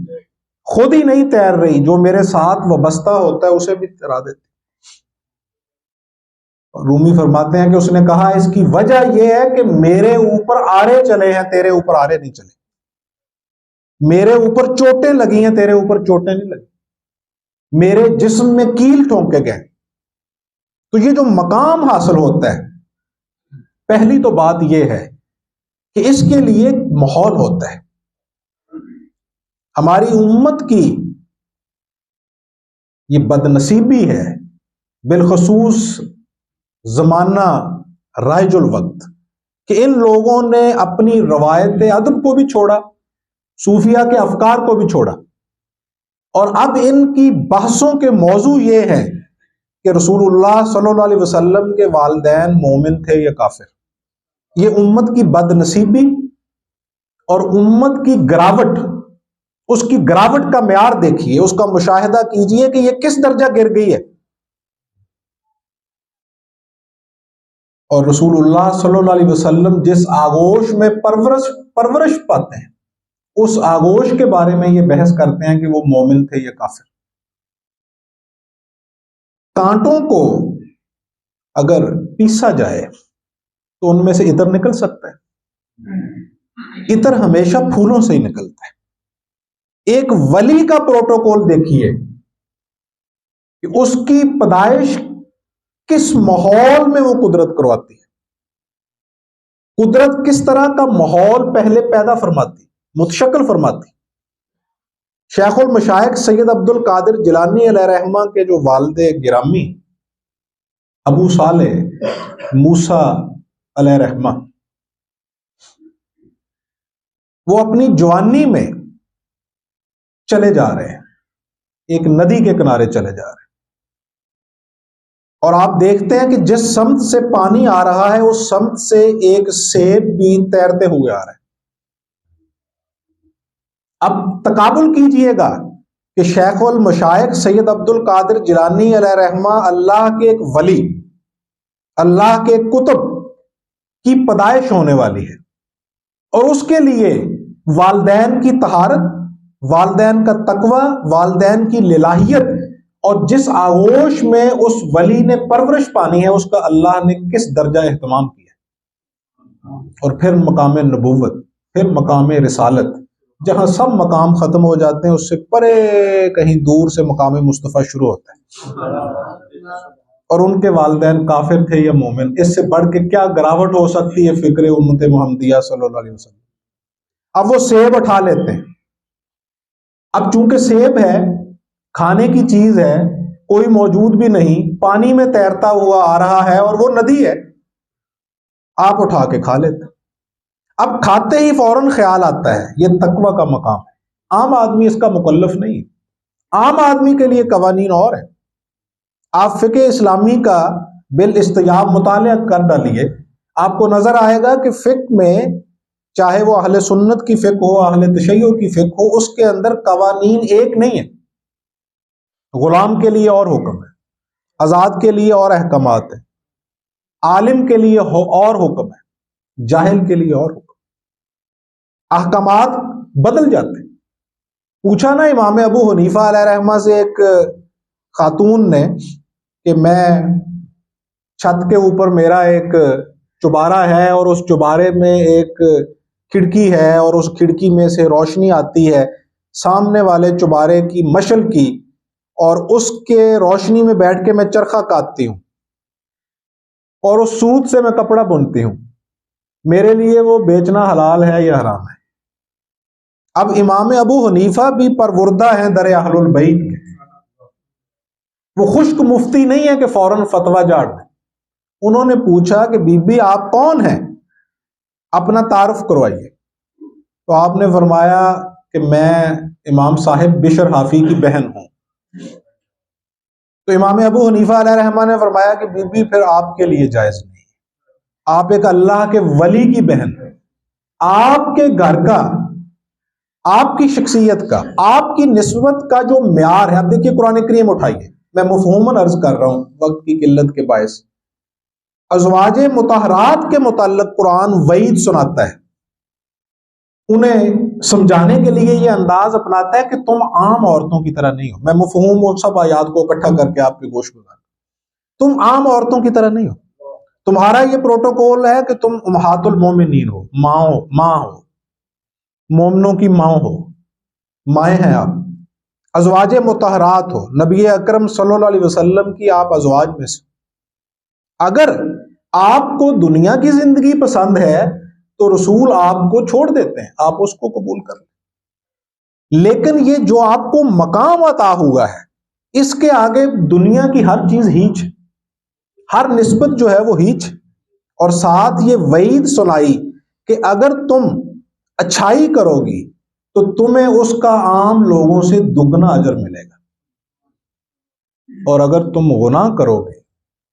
خود ہی نہیں تیر رہی، جو میرے ساتھ وابستہ ہوتا ہے اسے بھی تیرا دیتی۔ رومی فرماتے ہیں کہ اس نے کہا اس کی وجہ یہ ہے کہ میرے اوپر آرے چلے ہیں، تیرے اوپر آرے نہیں چلے، میرے اوپر چوٹیں لگی ہیں، تیرے اوپر چوٹیں نہیں لگی، میرے جسم میں کیل ٹھونکے گئے۔ تو یہ جو مقام حاصل ہوتا ہے، پہلی تو بات یہ ہے کہ اس کے لیے ماحول ہوتا ہے۔ ہماری امت کی یہ بدنصیبی ہے، بالخصوص زمانہ رائج الوقت، کہ ان لوگوں نے اپنی روایت ادب کو بھی چھوڑا، صوفیہ کے افکار کو بھی چھوڑا، اور اب ان کی بحثوں کے موضوع یہ ہے کہ رسول اللہ صلی اللہ علیہ وسلم کے والدین مومن تھے یا کافر۔ یہ امت کی بد نصیبی اور امت کی گراوٹ، اس کی گراوٹ کا معیار دیکھیے، اس کا مشاہدہ کیجئے کہ یہ کس درجہ گر گئی ہے۔ اور رسول اللہ صلی اللہ علیہ وسلم جس آغوش میں پرورش پاتے ہیں، اس آغوش کے بارے میں یہ بحث کرتے ہیں کہ وہ مومن تھے یا کافر۔ کانٹوں کو اگر پیسا جائے تو ان میں سے عطر نکل سکتا ہے؟ عطر ہمیشہ پھولوں سے ہی نکلتا ہے۔ ایک ولی کا پروٹوکول دیکھیے کہ اس کی پیدائش کس ماحول میں وہ قدرت کرواتی ہے، قدرت کس طرح کا ماحول پہلے پیدا فرماتی، متشکل فرماتی۔ شیخ المشائخ سید عبد القادر جیلانی علیہ رحمہ کے جو والد گرامی ابو صالح موسیٰ علیہ رحمہ، وہ اپنی جوانی میں چلے جا رہے ہیں، ایک ندی کے کنارے چلے جا رہے ہیں، اور آپ دیکھتے ہیں کہ جس سمت سے پانی آ رہا ہے اس سمت سے ایک سیب بھی تیرتے ہوئے آ رہا ہے۔ اب تقابل کیجئے گا کہ شیخ المشائخ سید عبد القادر جیلانی علیہ رحمہ، اللہ کے ایک ولی، اللہ کے کتب کی پیدائش ہونے والی ہے، اور اس کے لیے والدین کی طہارت، والدین کا تقوی، والدین کی للہیت، اور جس آغوش میں اس ولی نے پرورش پانی ہے، اس کا اللہ نے کس درجہ اہتمام کیا، اور پھر مقام نبوت، پھر مقام رسالت، جہاں سب مقام ختم ہو جاتے ہیں، اس سے پرے کہیں دور سے مقام مصطفیٰ شروع ہوتا ہے۔ اور ان کے والدین کافر تھے یا مومن، اس سے بڑھ کے کیا گراوٹ ہو سکتی ہے فکر امت محمدیہ صلی اللہ علیہ وسلم۔ اب وہ سیب اٹھا لیتے ہیں، اب چونکہ سیب ہے، کھانے کی چیز ہے، کوئی موجود بھی نہیں، پانی میں تیرتا ہوا آ رہا ہے، اور وہ ندی ہے، آپ اٹھا کے کھا لیتے ہیں۔ اب کھاتے ہی فوراً خیال آتا ہے یہ تقوی کا مقام ہے، عام آدمی اس کا مکلف نہیں ہے، عام آدمی کے لیے قوانین اور ہیں۔ آپ فقہ اسلامی کا بالاستیاب مطالعہ کر ڈالیے، آپ کو نظر آئے گا کہ فقہ میں، چاہے وہ اہل سنت کی فقہ ہو، اہل تشیع کی فقہ ہو، اس کے اندر قوانین ایک نہیں ہے۔ غلام کے لیے اور حکم ہے، آزاد کے لیے اور احکامات ہیں، عالم کے لیے اور حکم ہے، جاہل کے لیے اور حکم، احکامات بدل جاتے ہیں۔ پوچھا نا امام ابو حنیفہ علیہ رحمہ سے ایک خاتون نے کہ میں چھت کے اوپر میرا ایک چبارہ ہے، اور اس چبارے میں ایک کھڑکی ہے، اور اس کھڑکی میں سے روشنی آتی ہے سامنے والے چبارے کی مشل کی، اور اس کے روشنی میں بیٹھ کے میں چرخہ کاٹتی ہوں، اور اس سوت سے میں کپڑا بنتی ہوں، میرے لیے وہ بیچنا حلال ہے یا حرام ہے؟ اب امام ابو حنیفہ بھی پروردہ ہیں در اہل البیت کے، وہ خشک مفتی نہیں ہے کہ فوراً فتویٰ جاڑ دیں۔ انہوں نے پوچھا کہ بی بی آپ کون ہیں، اپنا تعارف کروائیے۔ تو آپ نے فرمایا کہ میں امام صاحب بشر حافی کی بہن ہوں۔ تو امام ابو حنیفہ علیہ رحمہ نے فرمایا کہ بی بی پھر آپ کے لیے جائز نہیں، آپ ایک اللہ کے ولی کی بہن، آپ کے گھر کا، آپ کی شخصیت کا، آپ کی نسبت کا جو معیار ہے، اب دیکھیے قرآن کریم اٹھائیے، میں مفہوماً عرض کر رہا ہوں وقت کی قلت کے باعث۔ ازواج مطہرات کے متعلق قرآن وعید سناتا ہے، انہیں سمجھانے کے لیے یہ انداز اپناتا ہے کہ تم عام عورتوں کی طرح نہیں ہو۔ میں مفہوم اور سب آیات کو اکٹھا کر کے آپ کے گوش میں ڈالوں، تم عام عورتوں کی طرح نہیں ہو، تمہارا یہ پروٹوکول ہے کہ تم امہات المومنین ہو، ماں ہو، مومنوں کی ماں ہو، مائیں ہیں آپ، ازواج مطہرات ہو، نبی اکرم صلی اللہ علیہ وسلم کی آپ ازواج میں سے۔ اگر آپ کو دنیا کی زندگی پسند ہے تو رسول آپ کو چھوڑ دیتے ہیں، آپ اس کو قبول کر لیں، لیکن یہ جو آپ کو مقام عطا ہوا ہے، اس کے آگے دنیا کی ہر چیز ہیچ، ہر نسبت جو ہے وہ ہیچ، اور ساتھ یہ وعید سنائی کہ اگر تم اچھائی کرو گی تو تمہیں اس کا عام لوگوں سے دگنا اجر ملے گا، اور اگر تم گناہ کرو گے،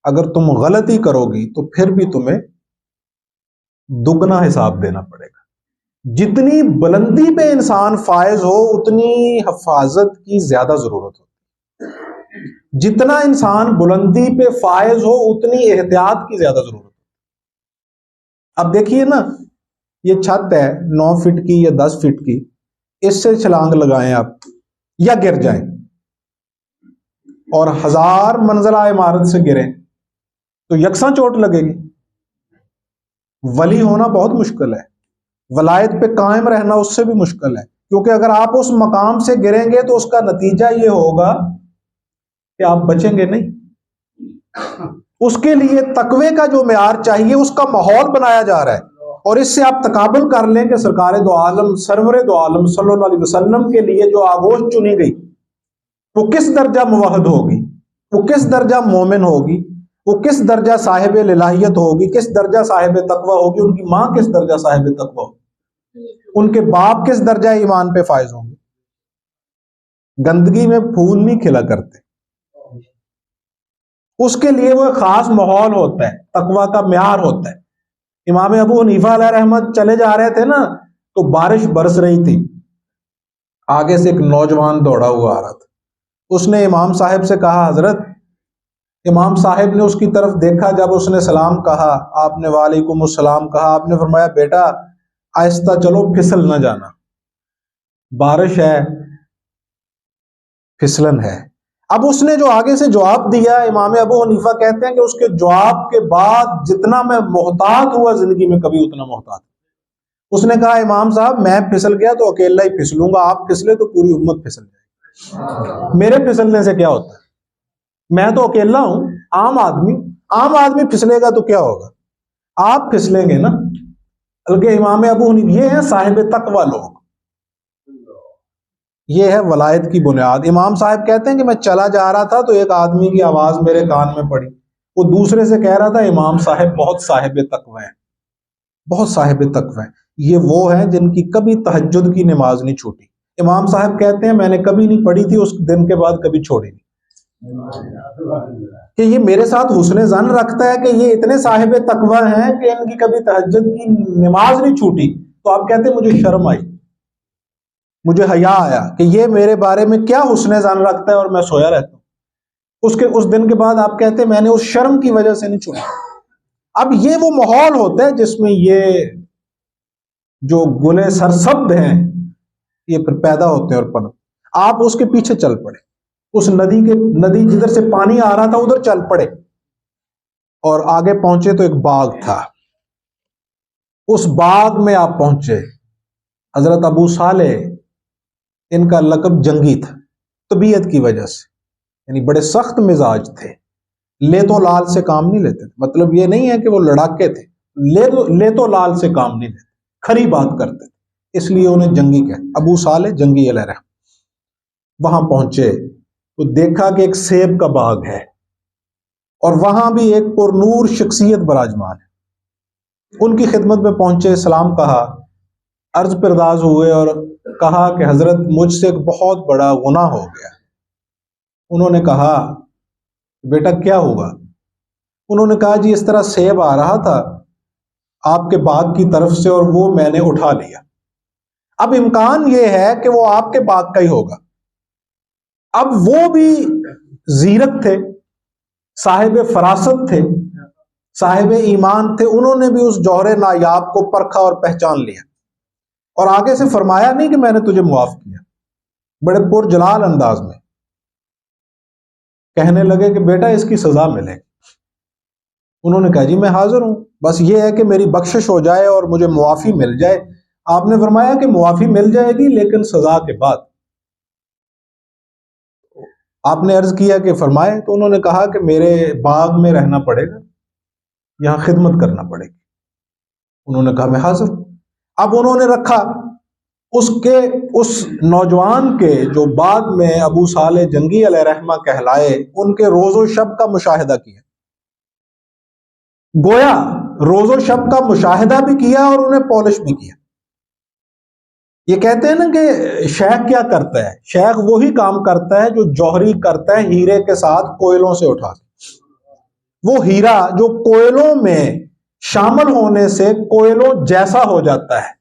اگر تم غلطی کرو گی تو پھر بھی تمہیں دگنا حساب دینا پڑے گا۔ جتنی بلندی پہ انسان فائز ہو اتنی حفاظت کی زیادہ ضرورت ہو، جتنا انسان بلندی پہ فائز ہو اتنی احتیاط کی زیادہ ضرورت ہو۔ اب دیکھیے نا، یہ چھت ہے 9 فٹ کی یا 10 فٹ کی، اس سے چھلانگ لگائیں آپ یا گر جائیں، اور 1000 منزلہ عمارت سے گریں تو یکساں چوٹ لگے گی۔ ولی ہونا بہت مشکل ہے، ولایت پہ قائم رہنا اس سے بھی مشکل ہے، کیونکہ اگر آپ اس مقام سے گریں گے تو اس کا نتیجہ یہ ہوگا کہ آپ بچیں گے نہیں۔ اس کے لیے تقوی کا جو معیار چاہیے اس کا ماحول بنایا جا رہا ہے، اور اس سے آپ تقابل کر لیں کہ سرکار دو عالم سرور دو عالم صلی اللہ علیہ وسلم کے لیے جو آغوش چنی گئی وہ کس درجہ موحد ہوگی، وہ کس درجہ مومن ہوگی، وہ کس درجہ صاحب الہیت ہوگی، کس درجہ صاحب تقوی ہوگی، ان کی ماں کس درجہ صاحب تقوی ہوگی، ان کے باپ کس درجہ ایمان پہ فائز ہوں گے۔ گندگی میں پھول نہیں کھلا کرتے، اس کے لیے وہ خاص ماحول ہوتا ہے، تقوی کا معیار ہوتا ہے۔ امام ابو حنیفہ علیہ رحمت چلے جا رہے تھے نا تو بارش برس رہی تھی، آگے سے ایک نوجوان دوڑا ہوا آ رہا تھا، اس نے امام صاحب سے کہا حضرت، امام صاحب نے اس کی طرف دیکھا، جب اس نے سلام کہا آپ نے وعلیکم السلام کہا، آپ نے فرمایا بیٹا آہستہ چلو، پھسل نہ جانا، بارش ہے، پھسلن ہے۔ اب اس نے جو آگے سے جواب دیا، امام ابو حنیفہ کہتے ہیں کہ اس کے جواب کے بعد جتنا میں محتاط ہوا زندگی میں کبھی اتنا محتاط۔ اس نے کہا امام صاحب میں پھسل گیا تو اکیلا ہی پھسلوں گا، آپ پھسلے تو پوری امت پھسل جائے، میرے پھسلنے سے کیا ہوتا ہے، میں تو اکیلا ہوں، عام آدمی پھسلے گا تو کیا ہوگا، آپ پھسلیں گے نا۔ بلکہ امام ابو حنیفہ یہ ہیں صاحب تقوی لوگ، یہ ہے ولایت کی بنیاد۔ امام صاحب کہتے ہیں کہ میں چلا جا رہا تھا تو ایک آدمی کی آواز میرے کان میں پڑی، وہ دوسرے سے کہہ رہا تھا امام صاحب بہت صاحب تقوی ہیں، بہت صاحب تقوی ہیں، یہ وہ ہیں جن کی کبھی تہجد کی نماز نہیں چھوٹی۔ امام صاحب کہتے ہیں میں نے کبھی نہیں پڑھی تھی، اس دن کے بعد کبھی چھوڑی نہیں، کہ یہ میرے ساتھ حسن ظن رکھتا ہے کہ یہ اتنے صاحب تقوی ہیں کہ ان کی کبھی تہجد کی نماز نہیں چھوٹی۔ تو آپ کہتے ہیں مجھے شرم آئی، مجھے حیا آیا کہ یہ میرے بارے میں کیا حسن ظن رکھتا ہے اور میں سویا رہتا ہوں۔ اس دن کے بعد آپ کہتے ہیں میں نے اس شرم کی وجہ سے نہیں چھوڑا۔ اب یہ وہ ماحول ہوتا ہے جس میں یہ جو گلے سرسبد ہیں یہ پھر پیدا ہوتے ہیں اور پنپ، آپ اس کے پیچھے چل پڑے، اس ندی جدھر سے پانی آ رہا تھا ادھر چل پڑے، اور آگے پہنچے تو ایک باغ تھا، اس باغ میں آپ پہنچے۔ حضرت ابو صالح ان کا لقب جنگی تھا طبیعت کی وجہ سے، یعنی بڑے سخت مزاج تھے، لے تو لال سے کام نہیں لیتے تھے، مطلب یہ نہیں ہے کہ وہ لڑاکے تھے، لے تو لال سے کام نہیں لیتے، کھری بات کرتے تھے، اس لیے انہیں جنگی کہتے۔ ابو صالح جنگی علیہ رحمۃ وہاں پہنچے تو دیکھا کہ ایک سیب کا باغ ہے، اور وہاں بھی ایک پرنور شخصیت براجمان ہے۔ ان کی خدمت میں پہنچے، سلام کہا، عرض پرداز ہوئے اور کہا کہ حضرت مجھ سے ایک بہت بڑا گناہ ہو گیا۔ انہوں نے کہا بیٹا کیا ہوا؟ انہوں نے کہا جی اس طرح سیب آ رہا تھا آپ کے باغ کی طرف سے اور وہ میں نے اٹھا لیا۔ اب امکان یہ ہے کہ وہ آپ کے باغ کا ہی ہوگا۔ اب وہ بھی زیرک تھے، صاحب فراست تھے، صاحب ایمان تھے، انہوں نے بھی اس جوہر نایاب کو پرکھا اور پہچان لیا، اور آگے سے فرمایا نہیں کہ میں نے تجھے معاف کیا، بڑے پرجلال انداز میں کہنے لگے کہ بیٹا اس کی سزا ملے گی۔ انہوں نے کہا جی میں حاضر ہوں، بس یہ ہے کہ میری بخشش ہو جائے اور مجھے معافی مل جائے۔ آپ نے فرمایا کہ معافی مل جائے گی لیکن سزا کے بعد۔ آپ نے عرض کیا کہ فرمائے، تو انہوں نے کہا کہ میرے باغ میں رہنا پڑے گا، یہاں خدمت کرنا پڑے گی۔ انہوں نے کہا میں حاضر ہوں۔ اب انہوں نے رکھا، اس نوجوان کے جو بعد میں ابو صالح جنگی علیہ رحمہ کہلائے، ان کے روز و شب کا مشاہدہ کیا، گویا روز و شب کا مشاہدہ بھی کیا اور انہیں پالش بھی کیا۔ یہ کہتے ہیں نا کہ شیخ کیا کرتا ہے، شیخ وہی کام کرتا ہے جو جوہری کرتا ہے ہیرے کے ساتھ کوئلوں سے اٹھا کے۔ وہ ہیرا جو کوئلوں میں شامل ہونے سے کوئلوں جیسا ہو جاتا ہے،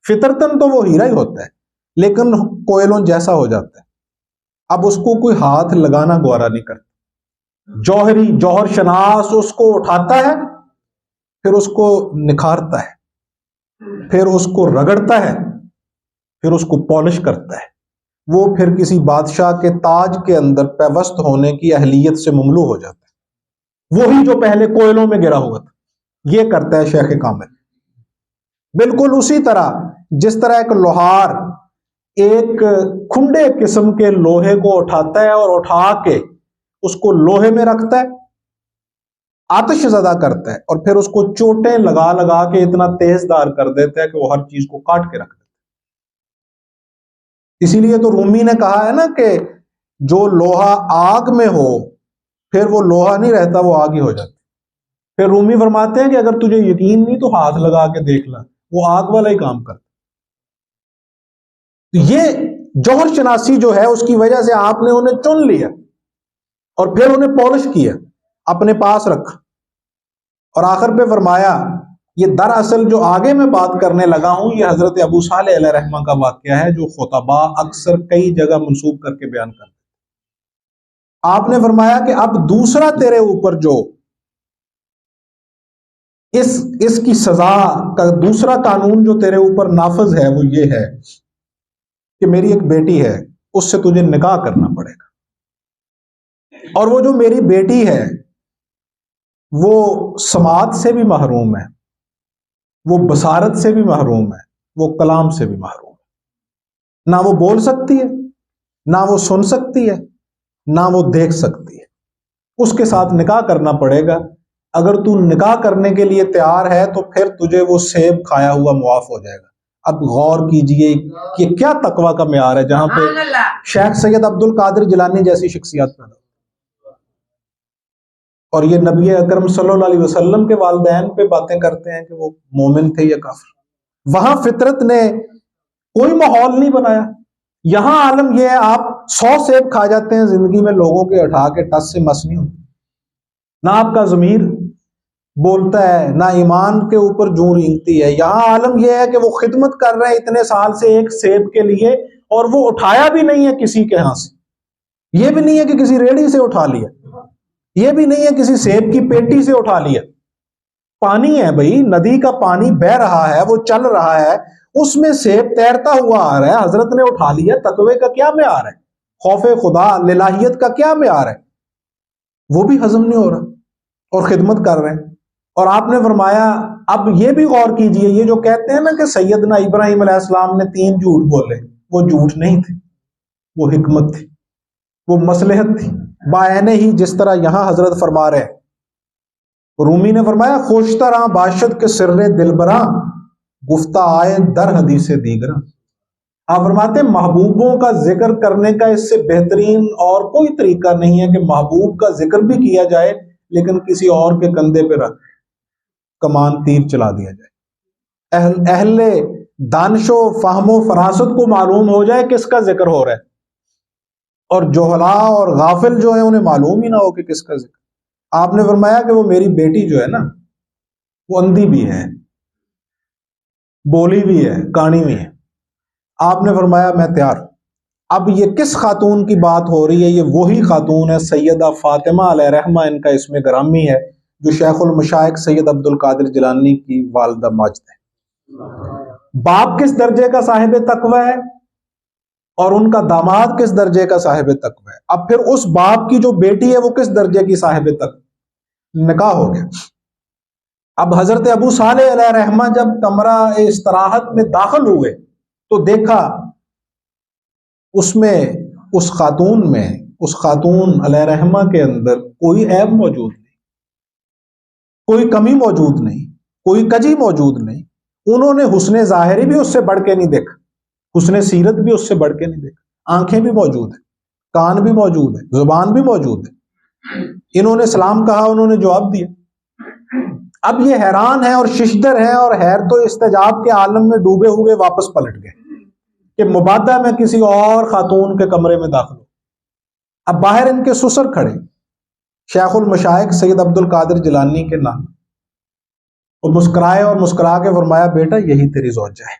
فطرتاً تو وہ ہیرا ہی ہوتا ہے لیکن کوئلوں جیسا ہو جاتا ہے، اب اس کو کوئی ہاتھ لگانا گوارا نہیں کرتا۔ جوہر شناس اس کو اٹھاتا ہے، پھر اس کو نکھارتا ہے، پھر اس کو رگڑتا ہے، پھر اس کو پالش کرتا ہے، وہ پھر کسی بادشاہ کے تاج کے اندر پیوست ہونے کی اہلیت سے مملو ہو جاتا ہے، وہی جو پہلے کوئلوں میں گرا ہوا تھا۔ یہ کرتا ہے شیخ کامل، بالکل اسی طرح جس طرح ایک لوہار ایک کھنڈے قسم کے لوہے کو اٹھاتا ہے اور اٹھا کے اس کو لوہے میں رکھتا ہے، آتش زدہ کرتا ہے، اور پھر اس کو چوٹیں لگا لگا کے اتنا تیز دار کر دیتا ہے کہ وہ ہر چیز کو کاٹ کے رکھ دیتا ہے۔ اسی لیے تو رومی نے کہا ہے نا کہ جو لوہا آگ میں ہو پھر وہ لوہا نہیں رہتا، وہ آگ ہی ہو جاتا۔ پھر رومی فرماتے ہیں کہ اگر تجھے یقین نہیں تو ہاتھ لگا کے دیکھ لا، وہ آگ والا ہی کام کرتا۔ یہ جوہر شناسی جو ہے اس کی وجہ سے آپ نے انہیں چن لیا اور پھر انہیں پالش کیا، اپنے پاس رکھا، اور آخر پہ فرمایا، یہ دراصل جو آگے میں بات کرنے لگا ہوں یہ حضرت ابو صالح علیہ رحمہ کا واقعہ ہے جو خطباء اکثر کئی جگہ منسوب کر کے بیان کرتے۔ آپ نے فرمایا کہ اب دوسرا تیرے اوپر جو اس کی سزا کا دوسرا قانون جو تیرے اوپر نافذ ہے وہ یہ ہے کہ میری ایک بیٹی ہے، اس سے تجھے نکاح کرنا پڑے گا، اور وہ جو میری بیٹی ہے وہ سماعت سے بھی محروم ہے، وہ بصارت سے بھی محروم ہے، وہ کلام سے بھی محروم ہے، نہ وہ بول سکتی ہے، نہ وہ سن سکتی ہے، نہ وہ دیکھ سکتی ہے۔ اس کے ساتھ نکاح کرنا پڑے گا۔ اگر تو نکاح کرنے کے لیے تیار ہے تو پھر تجھے وہ سیب کھایا ہوا معاف ہو جائے گا۔ اب غور کیجئے کہ کیا تقوی کا معیار ہے جہاں پہ شیخ سید عبد القادر جیلانی جیسی شخصیات پیدا، اور یہ نبی اکرم صلی اللہ علیہ وسلم کے والدین پہ باتیں کرتے ہیں کہ وہ مومن تھے یا کافر۔ وہاں فطرت نے کوئی ماحول نہیں بنایا، یہاں عالم یہ ہے آپ 100 سیب کھا جاتے ہیں زندگی میں، لوگوں کے اٹھا کے ٹس سے مس نہیں ہوتی، نہ آپ کا ضمیر بولتا ہے، نہ ایمان کے اوپر جوں رینگتی ہے۔ یہاں عالم یہ ہے کہ وہ خدمت کر رہے ہیں اتنے سال سے ایک سیب کے لیے، اور وہ اٹھایا بھی نہیں ہے کسی کے ہاں سے، یہ بھی نہیں ہے کہ کسی ریڑھی سے اٹھا لیا، یہ بھی نہیں ہے کسی سیب کی پیٹی سے اٹھا لیا۔ پانی ہے بھائی، ندی کا پانی بہ رہا ہے، وہ چل رہا ہے، اس میں سیب تیرتا ہوا آ رہا ہے، حضرت نے اٹھا لیا۔ تقوی کا کیا معیار ہے؟ خوف خدا الہیت کا کیا معیار ہے؟ وہ بھی ہضم نہیں ہو رہا اور خدمت کر رہے ہیں۔ اور آپ نے فرمایا اب یہ بھی غور کیجئے، یہ جو کہتے ہیں نا کہ سیدنا ابراہیم علیہ السلام نے 3 جھوٹ بولے، وہ جھوٹ نہیں تھے، وہ حکمت تھی، وہ مصلحت تھی بعین ہی، جس طرح یہاں حضرت فرما رہے ہیں۔ رومی نے فرمایا خوشتراں باشد کے سر دلبراں گفتہ آئے در حدیث دیگراں۔ آپ فرماتے ہیں محبوبوں کا ذکر کرنے کا اس سے بہترین اور کوئی طریقہ نہیں ہے کہ محبوب کا ذکر بھی کیا جائے لیکن کسی اور کے کندھے پہ رکھ کمان تیر چلا دیا جائے، اہل دانش و فہم و فراست کو معلوم ہو جائے کس کا ذکر ہو رہا ہے، اور جوہلا اور غافل جو ہیں انہیں معلوم ہی نہ ہو کہ کس کا ذکر۔ آپ نے فرمایا کہ وہ میری بیٹی جو ہے نا وہ اندھی بھی ہے، بولی بھی ہے، کانی بھی ہے۔ آپ نے فرمایا میں تیار ہوں۔ اب یہ کس خاتون کی بات ہو رہی ہے؟ یہ وہی خاتون ہے سیدہ فاطمہ علیہ رحمہ، ان کا اسم گرامی ہے، جو شیخ المشائخ سید عبد القادر جیلانی کی والدہ ماجد ہے۔ باپ کس درجے کا صاحب تقوی ہے اور ان کا داماد کس درجے کا صاحب تقوی ہے، اب پھر اس باپ کی جو بیٹی ہے وہ کس درجے کی صاحب تقوی، نکاح ہو گیا۔ اب حضرت ابو صالح علیہ رحمہ جب کمرہ استراحت میں داخل ہوئے تو دیکھا اس میں اس خاتون علیہ رحمہ کے اندر کوئی عیب موجود نہیں، کوئی کمی موجود نہیں، کوئی کجی موجود نہیں۔ انہوں نے حسن ظاہری بھی اس سے بڑھ کے نہیں دیکھا، حسن سیرت بھی اس سے بڑھ کے نہیں دیکھا. آنکھیں بھی موجود ہیں, کان بھی موجود ہے, زبان بھی موجود ہے. انہوں نے سلام کہا, انہوں نے جواب دیا. اب یہ حیران ہیں اور ششدر ہیں اور حیرت و استجاب کے عالم میں ڈوبے ہوئے واپس پلٹ گئے کہ مبادہ میں کسی اور خاتون کے کمرے میں داخل ہو. اب باہر ان کے سسر کھڑے, شیخ المشائخ سید عبد القادر جیلانی کے نام. وہ مسکرائے اور مسکرا کے فرمایا, بیٹا یہی تیری زوجہ ہے.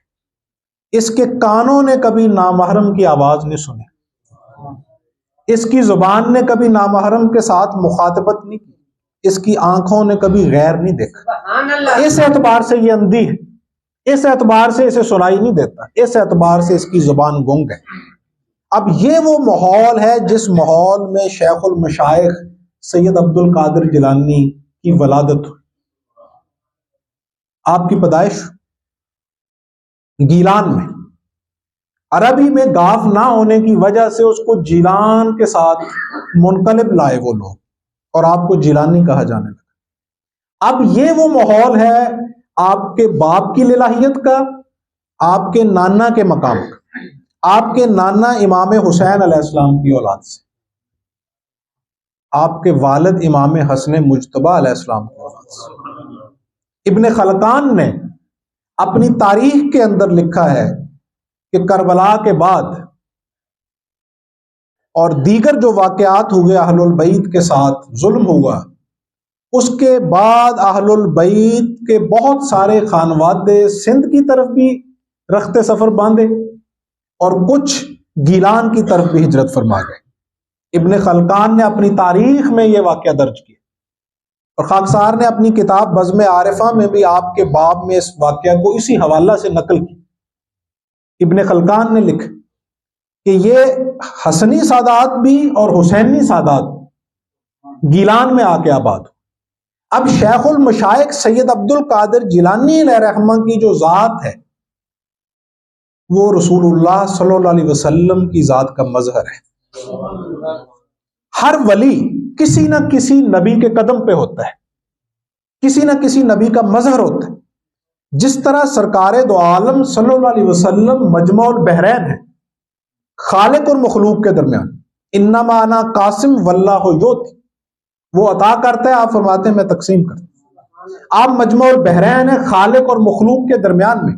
اس کے کانوں نے کبھی نامحرم کی آواز نہیں سنی, اس کی زبان نے کبھی نامحرم کے ساتھ مخاطبت نہیں کی, اس کی آنکھوں نے کبھی غیر نہیں دیکھا. اس اعتبار سے یہ اندھی ہے, اس اعتبار سے اسے سنائی نہیں دیتا, اس اعتبار سے اس کی زبان گنگ ہے. اب یہ وہ ماحول ہے جس ماحول میں شیخ المشائخ سید عبد القادر جیلانی کی ولادت ہوئی. آپ کی پیدائش گیلان میں. عربی میں گاف نہ ہونے کی وجہ سے اس کو جیلان کے ساتھ منقلب لائے وہ لوگ, اور آپ کو جیلانی کہا جانے لگا. اب یہ وہ ماحول ہے آپ کے باپ کی الہیت کا, آپ کے نانا کے مقام کا. آپ کے نانا امام حسین علیہ السلام کی اولاد سے, آپ کے والد امام حسن مجتبی علیہ السلام کی اولاد سے. ابن خلقان نے اپنی تاریخ کے اندر لکھا ہے کہ کربلا کے بعد اور دیگر جو واقعات ہوئے اہل البیت کے ساتھ, ظلم ہوا, اس کے بعد اہل البیت کے بہت سارے خانوادے سندھ کی طرف بھی رخت سفر باندھے اور کچھ گیلان کی طرف بھی ہجرت فرما گئے. ابن خلقان نے اپنی تاریخ میں یہ واقعہ درج کیا, اور خاکسار نے اپنی کتاب بزم عارفہ میں بھی آپ کے باب میں اس واقعہ کو اسی حوالہ سے نقل کی. ابن خلقان نے لکھا کہ یہ حسنی سادات بھی اور حسینی سادات گیلان میں آ کے آباد ہو. اب شیخ المشائخ سید عبد القادر جیلانی علیہ رحمہ کی جو ذات ہے وہ رسول اللہ صلی اللہ علیہ وسلم کی ذات کا مظہر ہے. ہر ولی کسی نہ کسی نبی کے قدم پہ ہوتا ہے, کسی نہ کسی نبی کا مظہر ہوتا ہے. جس طرح سرکار دو عالم صلی اللہ علیہ وسلم مجمع البحرین ہے, خالق اور مخلوق کے درمیان. انما انا قاسم واللہ یؤتی, وہ عطا کرتا ہے, آپ فرماتے ہیں میں تقسیم کرتا ہوں. آپ مجمع البحرین ہے, خالق اور مخلوق کے درمیان میں.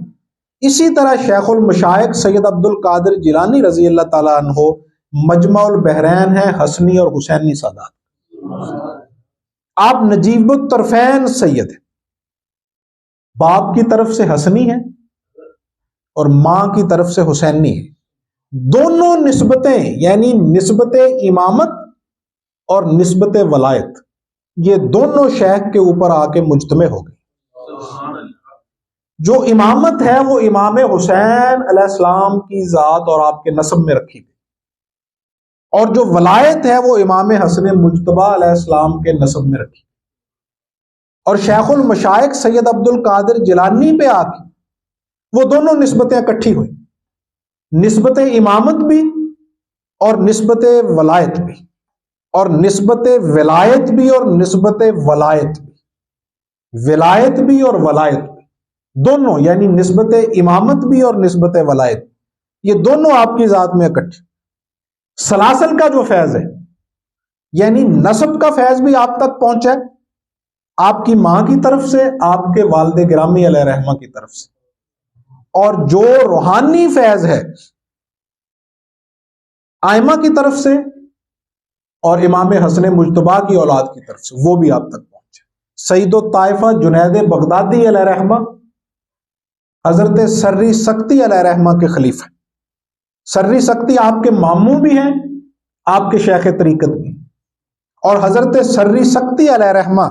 اسی طرح شیخ المشائخ سید عبد القادر جیلانی رضی اللہ تعالیٰ عنہ مجمع البحرین ہے, حسنی اور حسینی سادات. آپ نجیب الطرفین سید ہیں, باپ کی طرف سے حسنی ہے اور ماں کی طرف سے حسینی ہے. دونوں نسبتیں یعنی نسبت امامت اور نسبت ولایت, یہ دونوں شیخ کے اوپر آ کے مجتمع ہو گئی. جو امامت ہے وہ امام حسین علیہ السلام کی ذات اور آپ کے نسب میں رکھی گئی, اور جو ولایت ہے وہ امام حسن مجتبی علیہ السلام کے نسب میں رکھی. اور شیخ المشائخ سید عبد القادر جیلانی پہ آ کے وہ دونوں نسبتیں اکٹھی ہوئی, نسبت امامت بھی اور نسبت ولایت بھی, اور نسبت ولایت بھی اور نسبت ولایت بھی, ولایت بھی اور ولایت بھی, دونوں یعنی نسبت امامت بھی اور نسبت ولایت, یہ دونوں آپ کی ذات میں اکٹھے. سلاسل کا جو فیض ہے یعنی نسب کا فیض بھی آپ تک پہنچا ہے, آپ کی ماں کی طرف سے, آپ کے والد گرامی علیہ رحمہ کی طرف سے. اور جو روحانی فیض ہے آئمہ کی طرف سے اور امام حسن مجتبی کی اولاد کی طرف سے, وہ بھی آپ تک پہنچے. سید الطائفہ جنید بغدادی علیہ رحمہ حضرت سری سکتی علیہ رحمہ کے خلیفہ. سری سکتی آپ کے ماموں بھی ہیں, آپ کے شیخ طریقت بھی, اور حضرت سری سکتی علیہ رحمہ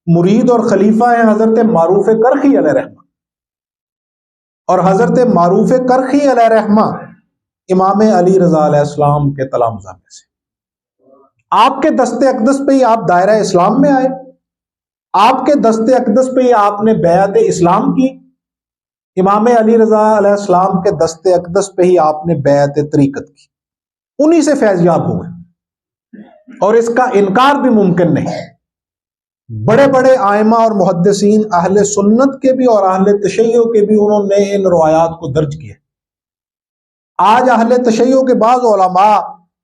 مرید اور خلیفہ ہیں حضرت معروف کرخی علیہ رحمہ, اور حضرت معروف کرخی علیہ رحمہ امام علی رضا علیہ السلام کے تلامذہ میں سے. آپ کے دست اقدس پہ ہی آپ دائرہ اسلام میں آئے, آپ کے دست اقدس پہ ہی آپ نے بیعت اسلام کی, امام علی رضا علیہ السلام کے دست اقدس پہ ہی آپ نے بیعت طریقت کی, انہی سے فیض یاب ہوئے, اور اس کا انکار بھی ممکن نہیں. بڑے بڑے آئمہ اور محدثین اہل سنت کے بھی اور اہل تشیع کے بھی انہوں نے ان روایات کو درج کیا. آج اہل تشیع کے بعض علماء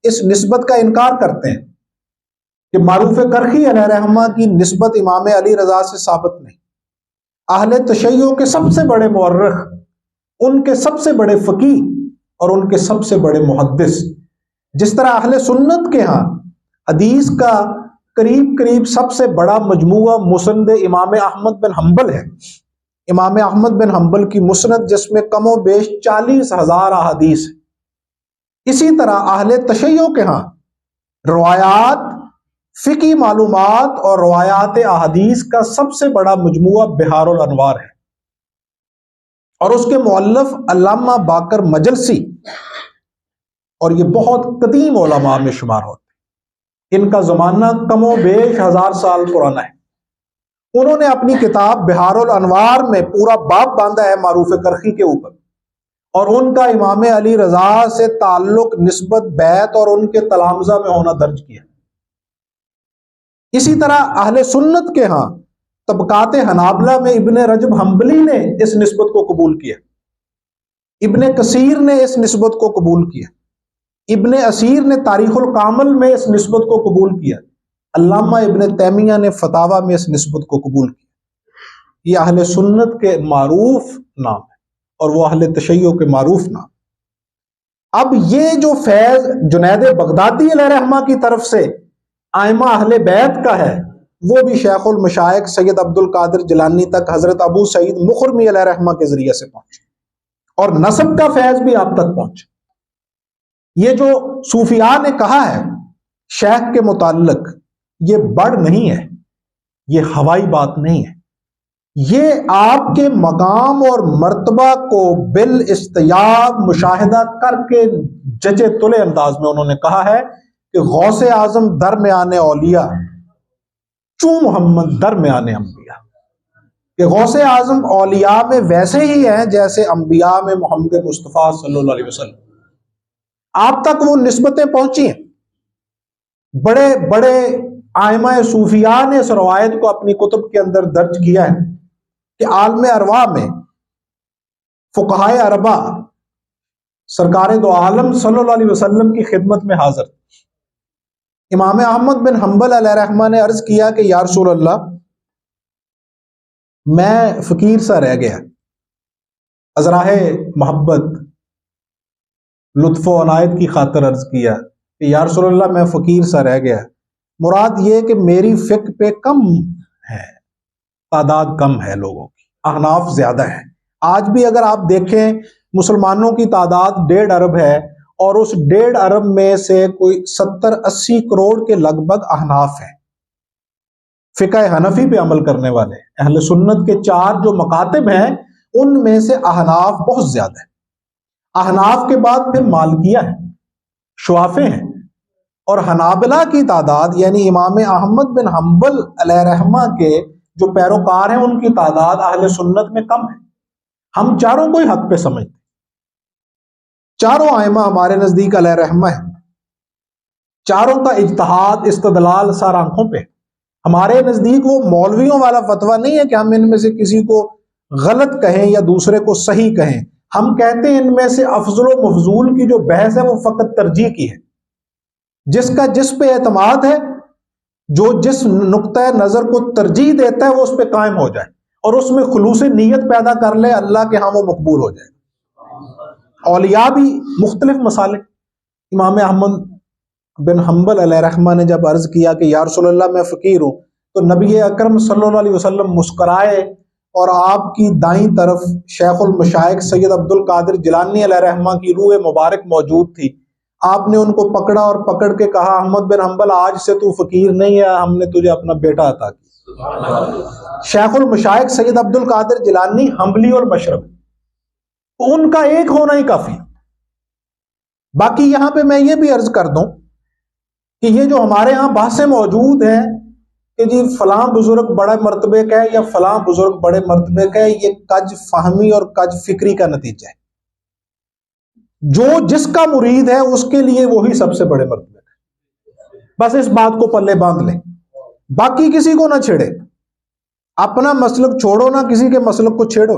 اس نسبت کا انکار کرتے ہیں کہ معروف کرخی علیہ رحمہ کی نسبت امام علی رضا سے ثابت نہیں۔ اہل تشیع کے سب سے بڑے مورخ، ان کے سب سے بڑے فقیہ اور ان کے سب سے بڑے محدث، جس طرح اہل سنت کے ہاں حدیث کا قریب سب سے بڑا مجموعہ مسند امام احمد بن حنبل ہے، امام احمد بن حنبل کی مسند، جس میں کم و بیش 40,000 احادیث ہے، اسی طرح اہل تشیع کے ہاں روایات، فقہی معلومات اور روایات احادیث کا سب سے بڑا مجموعہ بحار الانوار ہے، اور اس کے مؤلف علامہ باقر مجلسی، اور یہ بہت قدیم علماء میں شمار ہوتے ہیں، ان کا زمانہ کم و بیش 1000 سال پرانا ہے۔ انہوں نے اپنی کتاب بحار الانوار میں پورا باب باندھا ہے معروف کرخی کے اوپر، اور ان کا امام علی رضا سے تعلق، نسبت، بیعت اور ان کے تلامذہ میں ہونا درج کیا۔ اسی طرح اہل سنت کے ہاں طبقات حنابلہ میں ابن رجب حنبلی نے اس نسبت کو قبول کیا، ابن کثیر نے اس نسبت کو قبول کیا، ابن اسیر نے تاریخ الکامل میں اس نسبت کو قبول کیا، علامہ ابن تیمیہ نے فتاوی میں اس نسبت کو قبول کیا۔ یہ اہل سنت کے معروف نام ہے اور وہ اہل تشیع کے معروف نام۔ اب یہ جو فیض جنید بغدادی علیہ رحمہ کی طرف سے ائمہ اہل بیت کا ہے، وہ بھی شیخ المشائخ سید عبد القادر جیلانی تک حضرت ابو سعید مخرمی علیہ رحمہ کے ذریعے سے پہنچے، اور نسب کا فیض بھی آپ تک پہنچے۔ یہ جو صوفیاء نے کہا ہے شیخ کے متعلق، یہ بڑھ نہیں ہے، یہ ہوائی بات نہیں ہے، یہ آپ کے مقام اور مرتبہ کو بالاستیاب مشاہدہ کر کے جچے تلے انداز میں انہوں نے کہا ہے کہ غوث اعظم درمیان اولیاء چوں محمد درمیان انبیاء، کہ غوث اعظم اولیاء میں ویسے ہی ہیں جیسے انبیاء میں محمد مصطفیٰ صلی اللہ علیہ وسلم۔ آپ تک وہ نسبتیں پہنچی ہیں۔ بڑے بڑے ائمہ صوفیاء نے اس روایت کو اپنی کتب کے اندر درج کیا ہے کہ عالم ارواح میں فقہائے اربعہ سرکار دو عالم صلی اللہ علیہ وسلم کی خدمت میں حاضر۔ امام احمد بن حنبل علیہ رحمہ نے عرض کیا کہ یا رسول اللہ، میں فقیر سا رہ گیا، ازراہ محبت، لطف و عنایت کی خاطر عرض کیا کہ یا رسول اللہ میں فقیر سا رہ گیا، مراد یہ کہ میری فقہ پہ کم ہے، تعداد کم ہے لوگوں کی، احناف زیادہ ہیں۔ آج بھی اگر آپ دیکھیں مسلمانوں کی تعداد 1.5 ارب ہے، اور اس 1.5 ارب میں سے کوئی 70-80 کروڑ کے لگ بھگ احناف ہیں، فقہ حنفی پہ عمل کرنے والے۔ اہل سنت کے 4 جو مکاتب ہیں ان میں سے احناف بہت زیادہ ہیں۔ احناف کے بعد پھر مالکیہ ہیں، شوافے ہیں، اور حنابلہ کی تعداد یعنی امام احمد بن حنبل علیہ رحمہ کے جو پیروکار ہیں ان کی تعداد اہل سنت میں کم ہے۔ ہم چاروں کو ہی حق پہ سمجھتے، چاروں ائمہ ہمارے نزدیک علیہ رحمہ ہیں، چاروں کا اجتہاد استدلال سار آنکھوں پہ۔ ہمارے نزدیک وہ مولویوں والا فتویٰ نہیں ہے کہ ہم ان میں سے کسی کو غلط کہیں یا دوسرے کو صحیح کہیں، ہم کہتے ہیں ان میں سے افضل و مفضول کی جو بحث ہے وہ فقط ترجیح کی ہے، جس کا جس پہ اعتماد ہے، جو جس نقطۂ نظر کو ترجیح دیتا ہے وہ اس پہ قائم ہو جائے اور اس میں خلوص نیت پیدا کر لے، اللہ کے ہاں وہ مقبول ہو جائے۔ اولیاء بھی مختلف مسالک۔ امام احمد بن حنبل علیہ رحمہ نے جب عرض کیا کہ یا رسول اللہ میں فقیر ہوں، تو نبی اکرم صلی اللہ علیہ وسلم مسکرائے اور آپ کی دائیں طرف شیخ المشائخ سید عبد القادر جیلانی علیہ رحمہ کی روح مبارک موجود تھی۔ آپ نے ان کو پکڑا اور پکڑ کے کہا احمد بن حنبل آج سے تو فقیر نہیں ہے، ہم نے تجھے اپنا بیٹا عطا کیا۔ شیخ المشائخ سید عبد القادر جیلانی حنبلی اور مشرب، ان کا ایک ہونا ہی کافی۔ باقی یہاں پہ میں یہ بھی عرض کر دوں کہ یہ جو ہمارے ہاں بحثیں موجود ہیں کہ جی فلاں بزرگ بڑے مرتبے کا ہے یا فلاں بزرگ بڑے مرتبے کا ہے، یہ کج فہمی اور کج فکری کا نتیجہ ہے۔ جو جس کا مرید ہے اس کے لیے وہی سب سے بڑے مرتبے کا، بس اس بات کو پلے باندھ لیں، باقی کسی کو نہ چھیڑے، اپنا مسلک چھوڑو، نہ کسی کے مسلک کو چھیڑو۔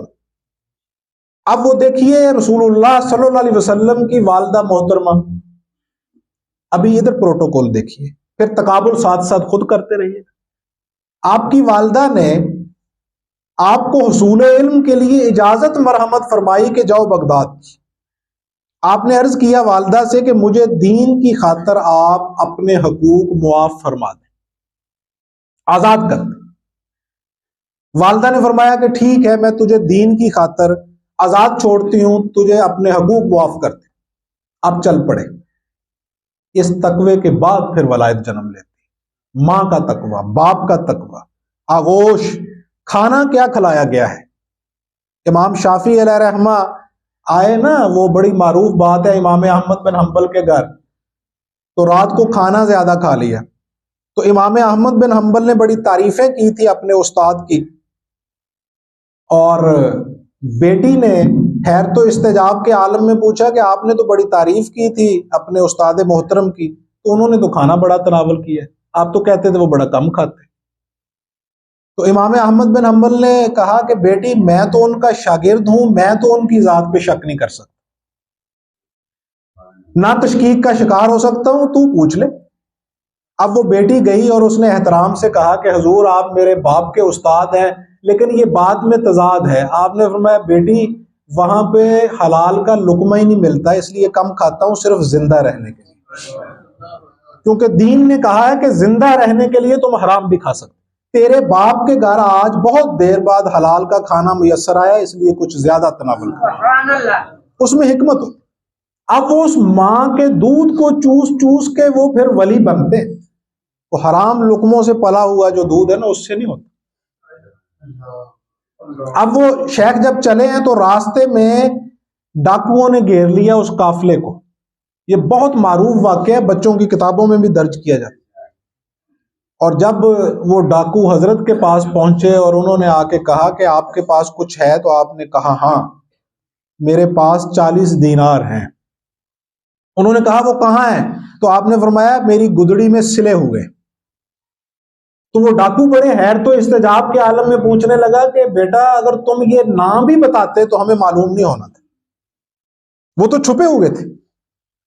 اب وہ دیکھیے رسول اللہ صلی اللہ علیہ وسلم کی والدہ محترمہ، ابھی ادھر پروٹوکول دیکھیے، پھر تقابل ساتھ ساتھ خود کرتے رہیے۔ آپ کی والدہ نے آپ کو حصول علم کے لیے اجازت مرحمت فرمائی کہ جاؤ بغداد کی۔ آپ نے عرض کیا والدہ سے کہ مجھے دین کی خاطر آپ اپنے حقوق معاف فرما دیں، آزاد کر دیں۔ والدہ نے فرمایا کہ ٹھیک ہے، میں تجھے دین کی خاطر آزاد چھوڑتی ہوں، تجھے اپنے حقوق معاف کرتے۔ اب چل پڑے۔ اس تقوی کے بعد پھر ولایت جنم لیتی، ماں کا تقوی، باپ کا تقوی، آغوش۔ کھانا کیا کھلایا گیا ہے؟ امام شافعی علیہ رحمہ آئے نا، وہ بڑی معروف بات ہے، امام احمد بن حنبل کے گھر، تو رات کو کھانا زیادہ کھا لیا، تو امام احمد بن حنبل نے بڑی تعریفیں کی تھی اپنے استاد کی، اور بیٹی نے خیر تو استجاب کے عالم میں پوچھا کہ آپ نے تو بڑی تعریف کی تھی اپنے استاد محترم کی، تو انہوں نے تو کھانا بڑا تناول کیا، آپ تو کہتے تھے وہ بڑا کم کھاتے۔ تو امام احمد بن حنبل نے کہا کہ بیٹی میں تو ان کا شاگرد ہوں، میں تو ان کی ذات پہ شک نہیں کر سکتا، نہ تشکیک کا شکار ہو سکتا ہوں، تو پوچھ لے۔ اب وہ بیٹی گئی اور اس نے احترام سے کہا کہ حضور آپ میرے باپ کے استاد ہیں، لیکن یہ بات میں تضاد ہے۔ آپ نے فرمایا بیٹی وہاں پہ حلال کا لقمہ ہی نہیں ملتا، اس لیے کم کھاتا ہوں صرف زندہ رہنے کے لیے، کیونکہ دین نے کہا ہے کہ زندہ رہنے کے لیے تم حرام بھی کھا سکتے۔ تیرے باپ کے گھر آج بہت دیر بعد حلال کا کھانا میسر آیا، اس لیے کچھ زیادہ تناول کر، اس میں حکمت ہو۔ اب وہ اس ماں کے دودھ کو چوس چوس کے وہ پھر ولی بنتے، وہ حرام لقموں سے پلا ہوا جو دودھ ہے نا اس سے نہیں ہوتا۔ اب وہ شیخ جب چلے ہیں تو راستے میں ڈاکوؤں نے گھیر لیا اس قافلے کو، یہ بہت معروف واقعہ ہے، بچوں کی کتابوں میں بھی درج کیا جاتا ہے۔ اور جب وہ ڈاکو حضرت کے پاس پہنچے اور انہوں نے آ کے کہا کہ آپ کے پاس کچھ ہے، تو آپ نے کہا ہاں میرے پاس 40 دینار ہیں۔ انہوں نے کہا وہ کہاں ہیں؟ تو آپ نے فرمایا میری گدڑی میں سلے ہوئے۔ تو وہ ڈاکو بڑے حیر تو استجاب کے عالم میں پوچھنے لگا کہ بیٹا اگر تم یہ نام بھی بتاتے تو ہمیں معلوم نہیں ہونا تھا، وہ تو چھپے ہوئے تھے۔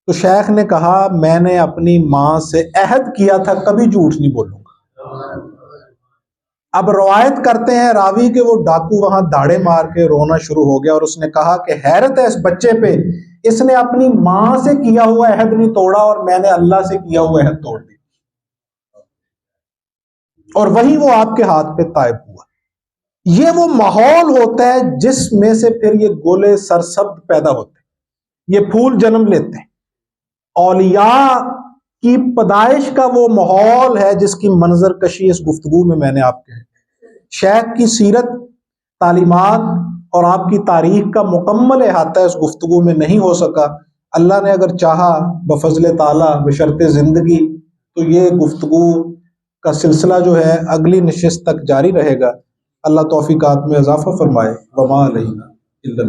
تو شیخ نے کہا میں نے اپنی ماں سے عہد کیا تھا کبھی جھوٹ نہیں بولوں گا۔ اب روایت کرتے ہیں راوی کہ وہ ڈاکو وہاں داڑے مار کے رونا شروع ہو گیا، اور اس نے کہا کہ حیرت ہے اس بچے پہ، اس نے اپنی ماں سے کیا ہوا عہد نہیں توڑا اور میں نے اللہ سے کیا ہوا عہد توڑ دیا، اور وہی وہ آپ کے ہاتھ پہ طائب ہوا۔ یہ وہ ماحول ہوتا ہے جس میں سے پھر یہ گولے سرسبد پیدا ہوتے ہیں، یہ پھول جنم لیتے ہیں۔ اولیاء کی پیدائش کا وہ ماحول ہے جس کی منظر کشی اس گفتگو میں نے آپ کے شیخ کی سیرت، تعلیمات اور آپ کی تاریخ کا مکمل احاطہ اس گفتگو میں نہیں ہو سکا۔ اللہ نے اگر چاہا بفضل تعالیٰ بشرط زندگی تو یہ گفتگو کا سلسلہ جو ہے اگلی نشست تک جاری رہے گا۔ اللہ توفیقات میں اضافہ فرمائے۔ وما علینا